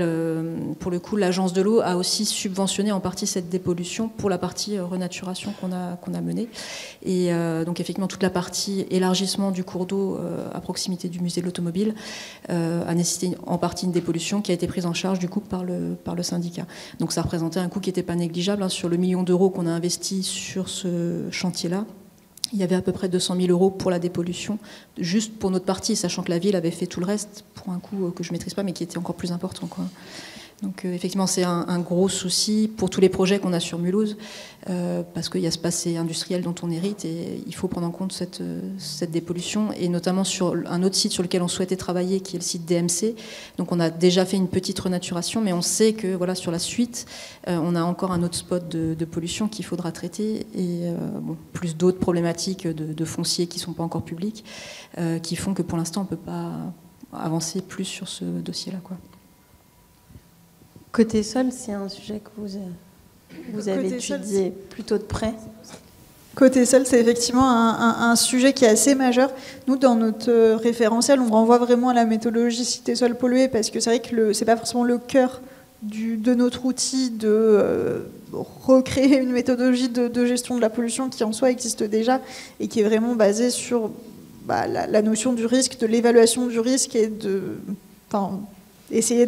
pour le coup, l'agence de l'eau a aussi subventionné en partie cette dépollution pour la partie renaturation qu'on a menée. Et donc, effectivement, toute la partie élargissement du cours d'eau à proximité du musée de l'automobile a nécessité en partie une dépollution qui a été prise en charge du coup par le syndicat. Donc ça représentait un coût qui n'était pas négligeable. Sur le 1 million d'euros qu'on a investi sur ce chantier-là, il y avait à peu près 200 000 euros pour la dépollution, juste pour notre partie, sachant que la ville avait fait tout le reste pour un coût que je ne maîtrise pas, mais qui était encore plus important, quoi. Donc effectivement, c'est un gros souci pour tous les projets qu'on a sur Mulhouse, parce qu'il y a ce passé industriel dont on hérite et il faut prendre en compte cette dépollution, et notamment sur un autre site sur lequel on souhaitait travailler, qui est le site DMC. Donc on a déjà fait une petite renaturation, mais on sait que voilà, sur la suite, on a encore un autre spot de pollution qu'il faudra traiter, et plus d'autres problématiques de foncier qui ne sont pas encore publiques, qui font que pour l'instant, on ne peut pas avancer plus sur ce dossier-là, quoi. Côté sol, c'est un sujet que vous avez étudié plutôt de près. Côté sol, c'est effectivement un sujet qui est assez majeur. Nous, dans notre référentiel, on renvoie vraiment à la méthodologie cité sol pollué, parce que c'est vrai que c'est pas forcément le cœur de notre outil de recréer une méthodologie de gestion de la pollution qui en soi existe déjà et qui est vraiment basée sur la notion du risque, de l'évaluation du risque et essayer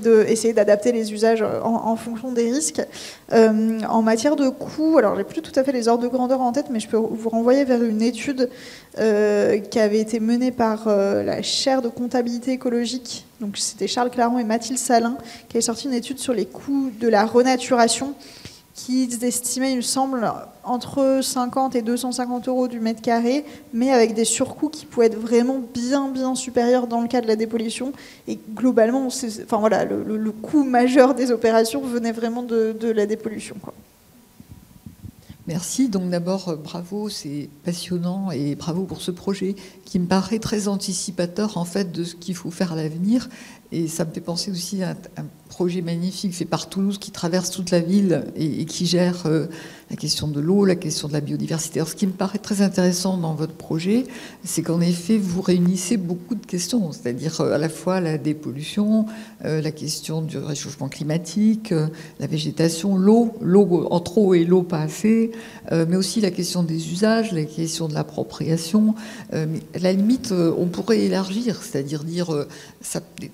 d'adapter les usages en fonction des risques. En matière de coûts, alors j'ai plus tout à fait les ordres de grandeur en tête, mais je peux vous renvoyer vers une étude qui avait été menée par la chaire de comptabilité écologique. Donc c'était Charles Claron et Mathilde Salin qui avaient sorti une étude sur les coûts de la renaturation, qui estimaient, il me semble, entre 50 et 250 euros du mètre carré, mais avec des surcoûts qui pouvaient être vraiment bien supérieurs dans le cas de la dépollution. Et globalement, le coût majeur des opérations venait vraiment de la dépollution, quoi. Merci. Donc d'abord, bravo, c'est passionnant, et bravo pour ce projet qui me paraît très anticipateur en fait de ce qu'il faut faire à l'avenir. Et ça me fait penser aussi à un projet magnifique fait par Toulouse qui traverse toute la ville et qui gère la question de l'eau, la question de la biodiversité. Alors, ce qui me paraît très intéressant dans votre projet, c'est qu'en effet, vous réunissez beaucoup de questions, c'est-à-dire à la fois la dépollution, la question du réchauffement climatique, la végétation, l'eau en trop et l'eau pas assez, mais aussi la question des usages, la question de l'appropriation. Mais à la limite, on pourrait élargir, c'est-à-dire dire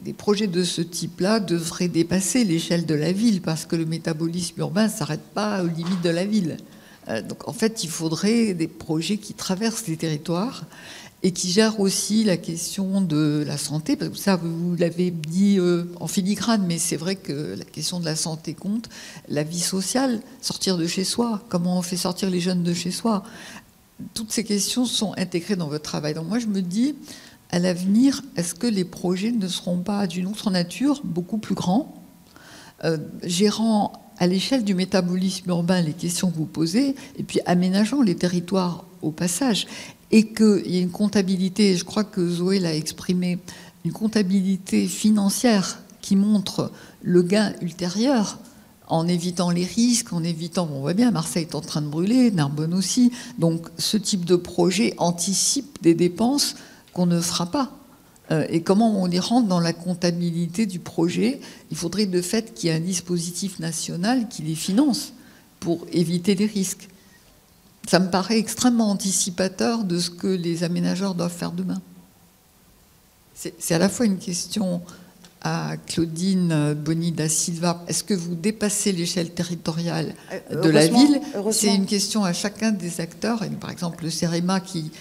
des projets de ce type-là devraient dépasser l'échelle de la ville, parce que le métabolisme urbain ne s'arrête pas aux limites de la ville. Donc en fait, il faudrait des projets qui traversent les territoires et qui gèrent aussi la question de la santé, parce que ça, vous l'avez dit en filigrane, mais c'est vrai que la question de la santé compte, la vie sociale, sortir de chez soi, comment on fait sortir les jeunes de chez soi. Toutes ces questions sont intégrées dans votre travail. Donc moi, je me dis, à l'avenir, est-ce que les projets ne seront pas d'une autre nature, beaucoup plus grands, gérant à l'échelle du métabolisme urbain les questions que vous posez, et puis aménageant les territoires au passage, et qu'il y ait une comptabilité, je crois que Zoé l'a exprimé, une comptabilité financière qui montre le gain ultérieur, en évitant les risques, en évitant, on voit bien, Marseille est en train de brûler, Narbonne aussi, donc ce type de projet anticipe des dépenses qu'on ne fera pas. Et comment on les rentre dans la comptabilité du projet? Il faudrait de fait qu'il y ait un dispositif national qui les finance pour éviter les risques. Ça me paraît extrêmement anticipateur de ce que les aménageurs doivent faire demain. C'est à la fois une question à Claudine Boni da Silva. Est-ce que vous dépassez l'échelle territoriale de la ville? C'est une question à chacun des acteurs. Et par exemple, le CEREMA qui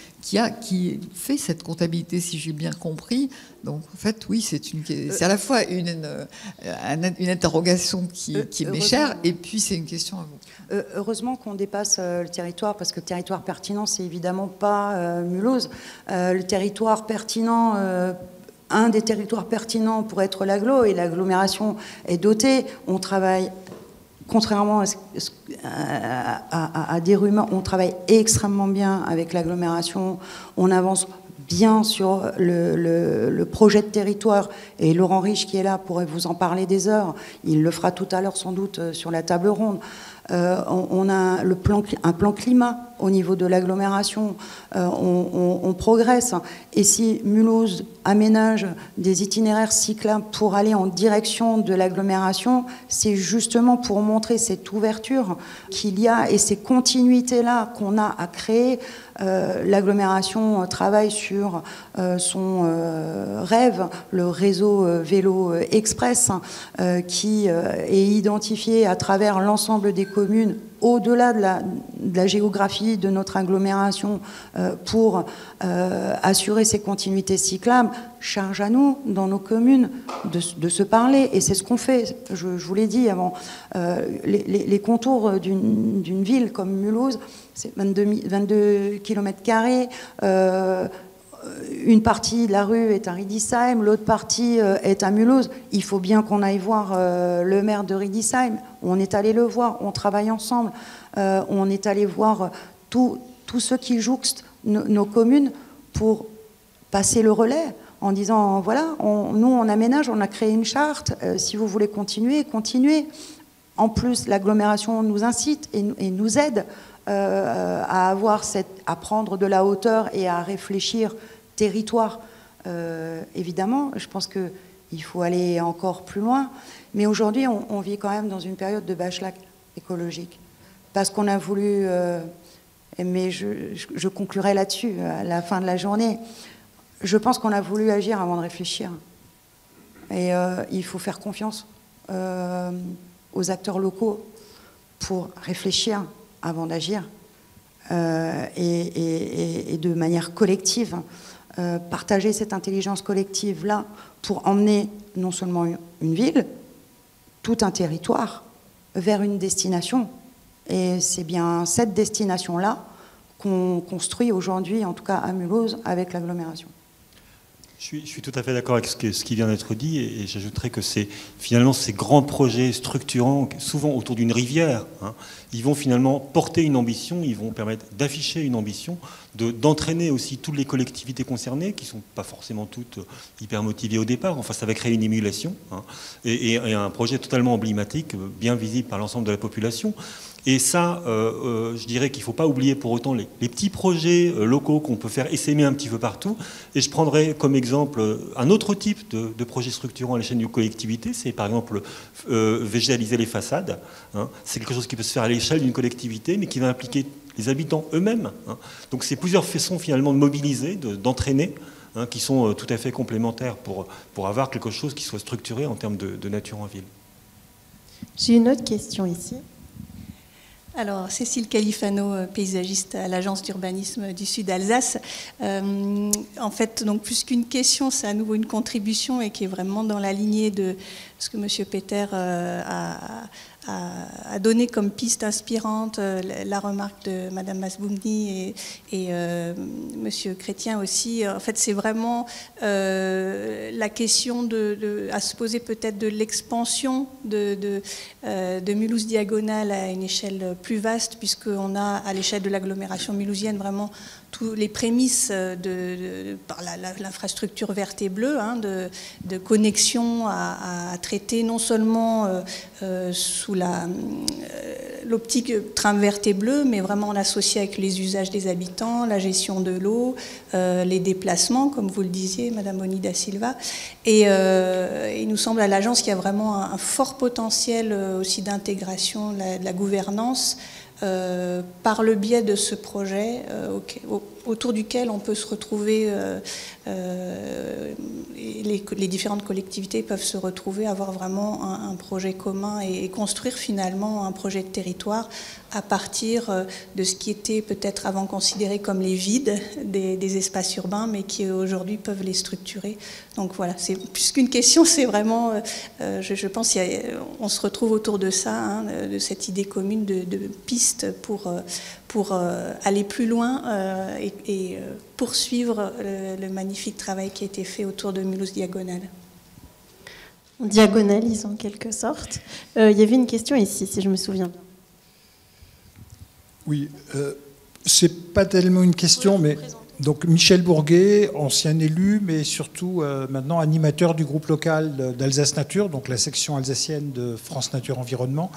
fait cette comptabilité, si j'ai bien compris. Donc, en fait, oui, c'est à la fois une interrogation qui m'est chère, et puis c'est une question à vous. Heureusement qu'on dépasse le territoire, parce que le territoire pertinent, c'est évidemment pas Mulhouse. Le territoire pertinent... un des territoires pertinents pour être l'agglo, et l'agglomération est dotée. On travaille contrairement à des rumeurs, on travaille extrêmement bien avec l'agglomération, on avance bien sur le projet de territoire, et Laurent Riche qui est là pourrait vous en parler des heures, il le fera tout à l'heure sans doute sur la table ronde. On a un plan climat au niveau de l'agglomération, on progresse, et si Mulhouse aménage des itinéraires cyclables pour aller en direction de l'agglomération, c'est justement pour montrer cette ouverture qu'il y a et ces continuités-là qu'on a à créer. L'agglomération travaille sur son rêve, le réseau vélo express, qui est identifié à travers l'ensemble des communes au-delà de la géographie de notre agglomération pour assurer ces continuités cyclables. Charge à nous, dans nos communes, de se parler, et c'est ce qu'on fait. Je vous l'ai dit avant, les contours d'une ville comme Mulhouse, c'est 22 km². Une partie de la rue est à Riedisheim, l'autre partie est à Mulhouse. Il faut bien qu'on aille voir le maire de Riedisheim. On est allé le voir, on travaille ensemble. On est allé voir tous ceux qui jouxtent nos communes pour passer le relais en disant, voilà, nous on aménage, on a créé une charte, si vous voulez continuer, continuez. En plus, l'agglomération nous incite et nous aide à prendre de la hauteur et à réfléchir territoire. Évidemment, je pense qu'il faut aller encore plus loin. Mais aujourd'hui, on vit quand même dans une période de bâche-lac écologique. Parce qu'on a voulu, mais je conclurai là-dessus à la fin de la journée, je pense qu'on a voulu agir avant de réfléchir. Et il faut faire confiance aux acteurs locaux pour réfléchir avant d'agir, et de manière collective, partager cette intelligence collective-là pour emmener non seulement une ville, tout un territoire, vers une destination. Et c'est bien cette destination-là qu'on construit aujourd'hui, en tout cas à Mulhouse, avec l'agglomération. Je suis tout à fait d'accord avec ce qui vient d'être dit, et j'ajouterais que finalement ces grands projets structurants, souvent autour d'une rivière, ils vont finalement porter une ambition, ils vont permettre d'afficher une ambition, d'entraîner aussi toutes les collectivités concernées, qui ne sont pas forcément toutes hyper motivées au départ. Enfin, ça va créer une émulation, et un projet totalement emblématique, bien visible par l'ensemble de la population. Et ça, je dirais qu'il ne faut pas oublier pour autant les petits projets locaux qu'on peut faire essaimer un petit peu partout. Et je prendrai comme exemple un autre type de projet structurant à l'échelle d'une collectivité, c'est par exemple végétaliser les façades. C'est quelque chose qui peut se faire à l'échelle d'une collectivité, mais qui va impliquer les habitants eux-mêmes. Donc c'est plusieurs façons finalement de mobiliser, d'entraîner, qui sont tout à fait complémentaires pour avoir quelque chose qui soit structuré en termes de nature en ville. J'ai une autre question ici. Alors, Cécile Califano, paysagiste à l'Agence d'urbanisme du Sud Alsace. En fait, donc, plus qu'une question, c'est à nouveau une contribution et qui est vraiment dans la lignée de ce que M. Peter a donné comme piste inspirante, la remarque de Mme Masboumni et M. Chrétien aussi. En fait, c'est vraiment la question à se poser peut-être de l'expansion de Mulhouse Diagonale à une échelle plus vaste, puisqu'on a à l'échelle de l'agglomération mulhousienne vraiment tous les prémices par l'infrastructure verte et bleue, de connexion à traiter non seulement sous l'optique tram verte et bleue, mais vraiment en associé avec les usages des habitants, la gestion de l'eau, les déplacements, comme vous le disiez, Madame Oni da Silva. Et il nous semble à l'agence qu'il y a vraiment un fort potentiel aussi d'intégration de la gouvernance par le biais de ce projet autour duquel on peut se retrouver, les différentes collectivités peuvent se retrouver, avoir vraiment un projet commun et construire finalement un projet de territoire à partir de ce qui était peut-être avant considéré comme les vides des espaces urbains, mais qui aujourd'hui peuvent les structurer. Donc voilà, c'est plus qu'une question, c'est vraiment, je pense qu'on se retrouve autour de ça, de cette idée commune de pistes pour aller plus loin et poursuivre le magnifique travail qui a été fait autour de Mulhouse Diagonale. On diagonalise en quelque sorte. Il y avait une question ici, si je me souviens bien. Oui, c'est pas tellement une question, mais donc Michel Bourguet, ancien élu, mais surtout maintenant animateur du groupe local d'Alsace Nature, donc la section alsacienne de France Nature Environnement.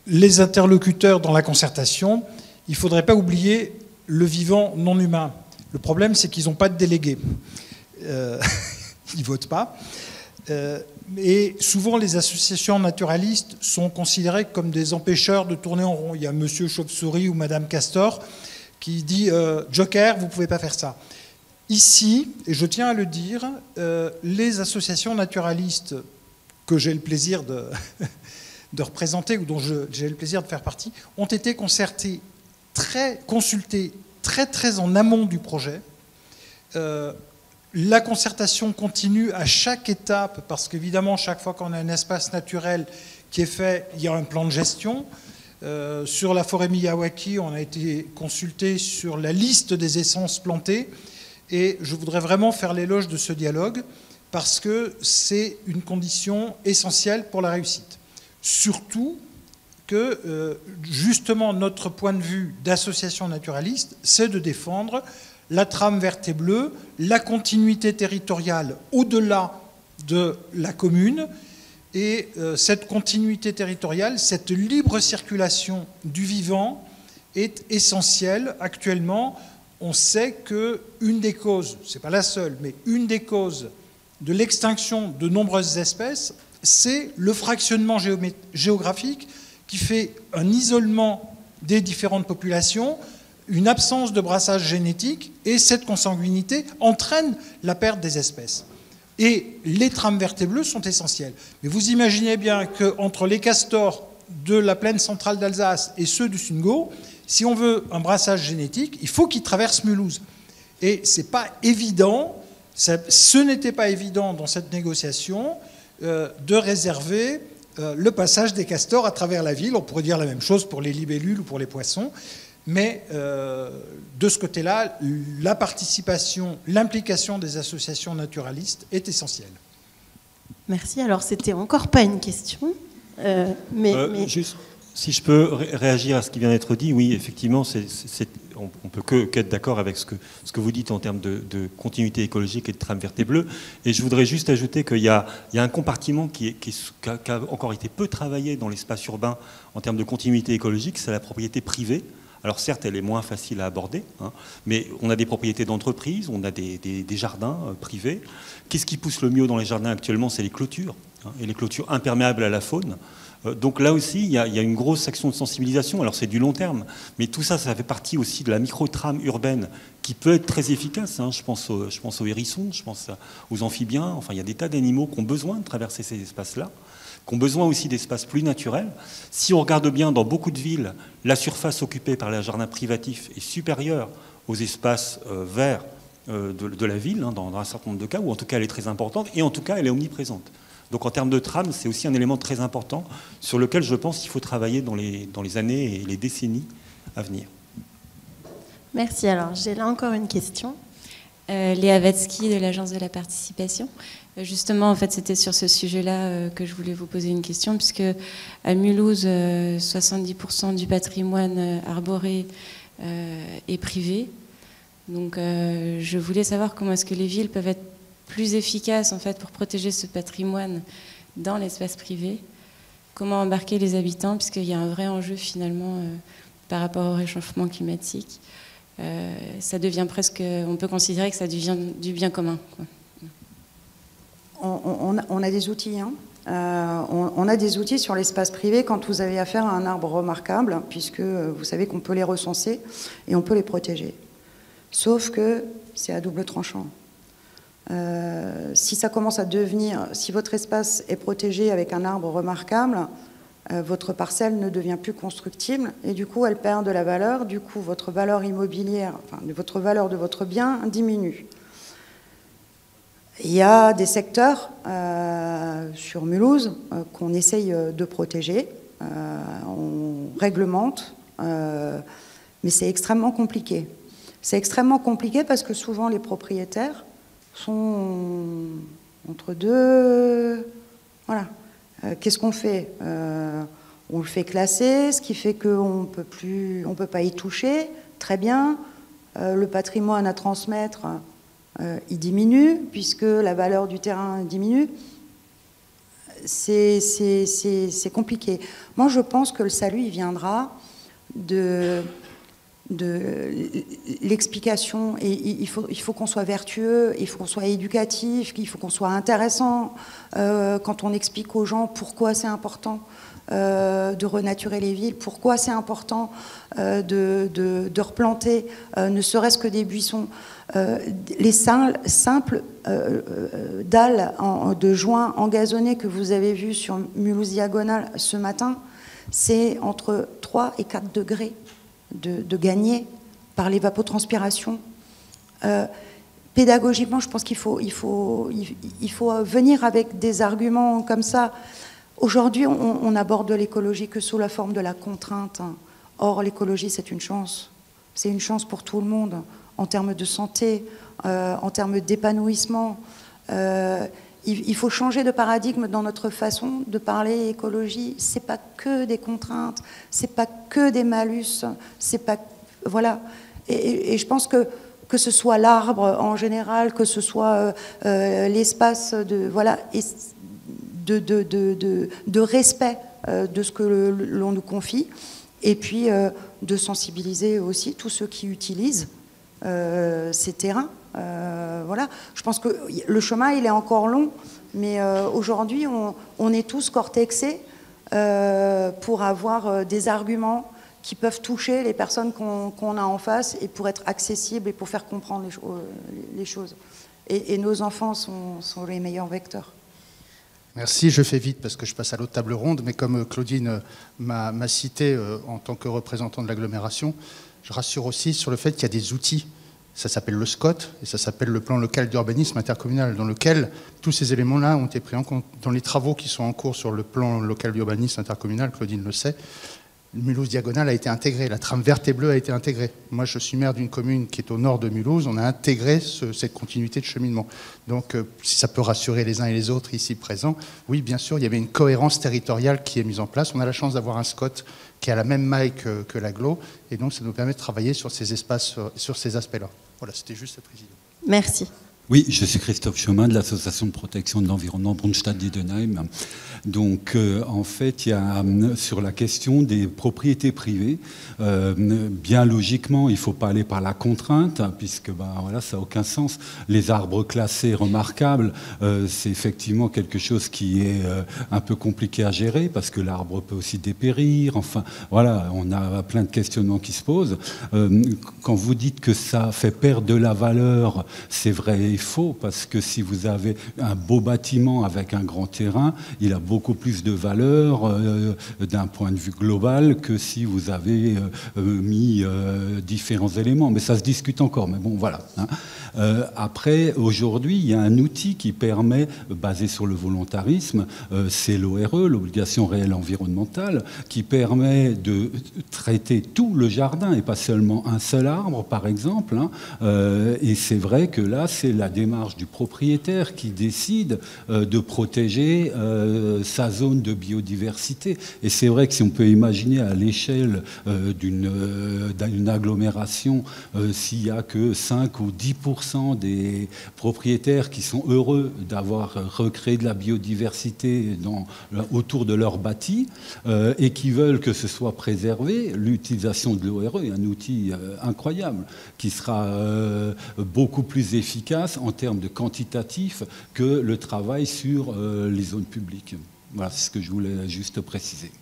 Les interlocuteurs dans la concertation, il ne faudrait pas oublier le vivant non humain. Le problème, c'est qu'ils n'ont pas de délégués. Ils ne votent pas. Et souvent, les associations naturalistes sont considérées comme des empêcheurs de tourner en rond. Il y a Monsieur Chauve-souris ou Madame Castor qui dit Joker, vous ne pouvez pas faire ça. Ici, et je tiens à le dire, les associations naturalistes que j'ai le plaisir de représenter ou dont j'ai le plaisir de faire partie ont été consultées très en amont du projet. La concertation continue à chaque étape parce qu'évidemment, chaque fois qu'on a un espace naturel qui est fait, il y a un plan de gestion. Sur la forêt Miyawaki, on a été consulté sur la liste des essences plantées et je voudrais vraiment faire l'éloge de ce dialogue parce que c'est une condition essentielle pour la réussite. Surtout que, justement, notre point de vue d'association naturaliste, c'est de défendre la trame verte et bleue, la continuité territoriale au-delà de la commune. Et cette continuité territoriale, cette libre circulation du vivant est essentielle. Actuellement, on sait qu'une des causes, ce n'est pas la seule, mais une des causes de l'extinction de nombreuses espèces, c'est le fractionnement géographique qui fait un isolement des différentes populations, une absence de brassage génétique, et cette consanguinité entraîne la perte des espèces. Et les trames vertes et bleues sont essentielles. Mais vous imaginez bien qu'entre les castors de la plaine centrale d'Alsace et ceux du Sungo, si on veut un brassage génétique, il faut qu'ils traversent Mulhouse. Et ce n'est pas évident, ce n'était pas évident dans cette négociation de réserver le passage des castors à travers la ville. On pourrait dire la même chose pour les libellules ou pour les poissons. Mais de ce côté-là, la participation, l'implication des associations naturalistes est essentielle. Merci. Alors, c'était encore pas une question, mais... Juste, si je peux réagir à ce qui vient d'être dit, oui, effectivement, on ne peut qu'être d'accord avec ce que vous dites en termes de continuité écologique et de trame verte et bleue. Et je voudrais juste ajouter qu'il y a un compartiment qui a encore été peu travaillé dans l'espace urbain en termes de continuité écologique, c'est la propriété privée. Alors certes, elle est moins facile à aborder, hein, mais on a des propriétés d'entreprise, on a des jardins privés. Qu'est-ce qui pousse le mieux dans les jardins actuellement? C'est les clôtures, hein, et les clôtures imperméables à la faune. Donc là aussi, il y a une grosse action de sensibilisation. Alors c'est du long terme, mais tout ça, ça fait partie aussi de la micro-trame urbaine qui peut être très efficace. Hein. Je pense aux hérissons, je pense aux amphibiens. Enfin, il y a des tas d'animaux qui ont besoin de traverser ces espaces-là, qui ont besoin aussi d'espaces plus naturels. Si on regarde bien, dans beaucoup de villes, la surface occupée par les jardins privatifs est supérieure aux espaces verts de la ville, hein, dans un certain nombre de cas, ou en tout cas elle est très importante, et en tout cas elle est omniprésente. Donc en termes de trame, c'est aussi un élément très important sur lequel je pense qu'il faut travailler dans les années et les décennies à venir. Merci. Alors j'ai là encore une question. Léa Vatsky de l'Agence de la participation. Justement, en fait, c'était sur ce sujet-là que je voulais vous poser une question, puisque à Mulhouse, 70% du patrimoine arboré est privé. Donc je voulais savoir comment est-ce que les villes peuvent être plus efficaces en fait pour protéger ce patrimoine dans l'espace privé. Comment embarquer les habitants, puisqu'il y a un vrai enjeu finalement par rapport au réchauffement climatique. Ça devient presque, on peut considérer que ça devient du bien commun, quoi. On a des outils, hein. On a des outils sur l'espace privé quand vous avez affaire à un arbre remarquable, puisque vous savez qu'on peut les recenser et on peut les protéger. Sauf que c'est à double tranchant. Si ça commence à devenir, si votre espace est protégé avec un arbre remarquable, votre parcelle ne devient plus constructible et du coup elle perd de la valeur, du coup votre valeur immobilière, enfin votre valeur de votre bien diminue. Il y a des secteurs sur Mulhouse qu'on essaye de protéger, on réglemente, mais c'est extrêmement compliqué. C'est extrêmement compliqué parce que souvent les propriétaires sont entre deux Voilà. Qu'est-ce qu'on fait? On le fait classer, ce qui fait qu'on ne peut pas y toucher. Très bien. Le patrimoine à transmettre, il diminue, puisque la valeur du terrain diminue. C'est compliqué. Moi, je pense que le salut, il viendra de l'explication. Et il faut qu'on soit vertueux, il faut qu'on soit éducatif, il faut qu'on soit intéressant quand on explique aux gens pourquoi c'est important de renaturer les villes, pourquoi c'est important de replanter ne serait-ce que des buissons. Les simples dalles de joints engazonnés que vous avez vus sur Mulhouse Diagonale ce matin, c'est entre 3 et 4 degrés de gagner par l'évapotranspiration. Pédagogiquement, je pense qu'il faut venir avec des arguments comme ça. Aujourd'hui, on aborde l'écologie que sous la forme de la contrainte. Or, l'écologie, c'est une chance. C'est une chance pour tout le monde, en termes de santé, en termes d'épanouissement. Il faut changer de paradigme dans notre façon de parler écologie. C'est pas que des contraintes, c'est pas que des malus, c'est pas... Voilà. Et je pense que ce soit l'arbre en général, que ce soit l'espace de... Voilà... de respect de ce que l'on nous confie, et puis de sensibiliser aussi tous ceux qui utilisent ces terrains. Voilà. Je pense que le chemin, il est encore long, mais aujourd'hui, on est tous cortexés pour avoir des arguments qui peuvent toucher les personnes qu'on a en face et pour être accessibles et pour faire comprendre les choses. Et nos enfants sont les meilleurs vecteurs. Merci, je fais vite parce que je passe à l'autre table ronde, mais comme Claudine m'a cité en tant que représentant de l'agglomération, je rassure aussi sur le fait qu'il y a des outils. Ça s'appelle le SCOT et ça s'appelle le plan local d'urbanisme intercommunal, dans lequel tous ces éléments-là ont été pris en compte. Dans les travaux qui sont en cours sur le plan local d'urbanisme intercommunal, Claudine le sait, Mulhouse Diagonale a été intégrée, la trame verte et bleue a été intégrée. Moi, je suis maire d'une commune qui est au nord de Mulhouse, on a intégré cette continuité de cheminement. Donc, si ça peut rassurer les uns et les autres ici présents, oui, bien sûr, il y avait une cohérence territoriale qui est mise en place. On a la chance d'avoir un SCOT qui est à la même maille que l'agglo, et donc ça nous permet de travailler sur ces espaces, sur ces aspects-là. Voilà, c'était juste à préciser. Merci. Oui, je suis Christophe Chemin de l'association de protection de l'environnement Brunstadt-Diedenheim. Donc, en fait, il y a sur la question des propriétés privées, bien logiquement, il ne faut pas aller par la contrainte, puisque voilà, ça n'a aucun sens. Les arbres classés remarquables, c'est effectivement quelque chose qui est un peu compliqué à gérer, parce que l'arbre peut aussi dépérir. Enfin, voilà, on a plein de questionnements qui se posent. Quand vous dites que ça fait perdre de la valeur, c'est vrai et faux, parce que si vous avez un beau bâtiment avec un grand terrain, il a beaucoup plus de valeur d'un point de vue global que si vous avez mis différents éléments. Mais ça se discute encore, mais bon, voilà. Après, aujourd'hui, il y a un outil qui permet, basé sur le volontarisme, c'est l'ORE, l'obligation réelle environnementale, qui permet de traiter tout le jardin et pas seulement un seul arbre, par exemple. Et c'est vrai que là, c'est la démarche du propriétaire qui décide de protéger sa zone de biodiversité. Et c'est vrai que si on peut imaginer à l'échelle d'une agglomération, s'il n'y a que 5 ou 10% des propriétaires qui sont heureux d'avoir recréé de la biodiversité autour de leur bâti et qui veulent que ce soit préservé, l'utilisation de l'ORE est un outil incroyable qui sera beaucoup plus efficace en termes de quantitatif que le travail sur les zones publiques. Voilà, c'est ce que je voulais juste préciser.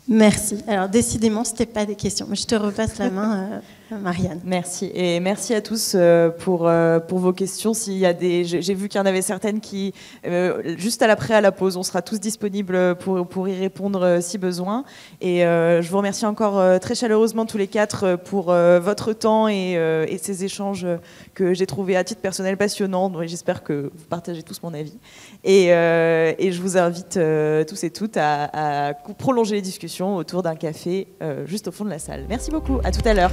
Merci. Alors, décidément, ce n'était pas des questions. Mais je te repasse la main, Marianne. Merci. Et merci à tous pour vos questions. J'ai vu qu'il y en avait certaines qui, juste à la pause, on sera tous disponibles pour y répondre si besoin. Et je vous remercie encore très chaleureusement tous les quatre pour votre temps et ces échanges que j'ai trouvés à titre personnel passionnants. J'espère que vous partagez tous mon avis. Et je vous invite tous et toutes à prolonger les discussions autour d'un café juste au fond de la salle. Merci beaucoup. À tout à l'heure.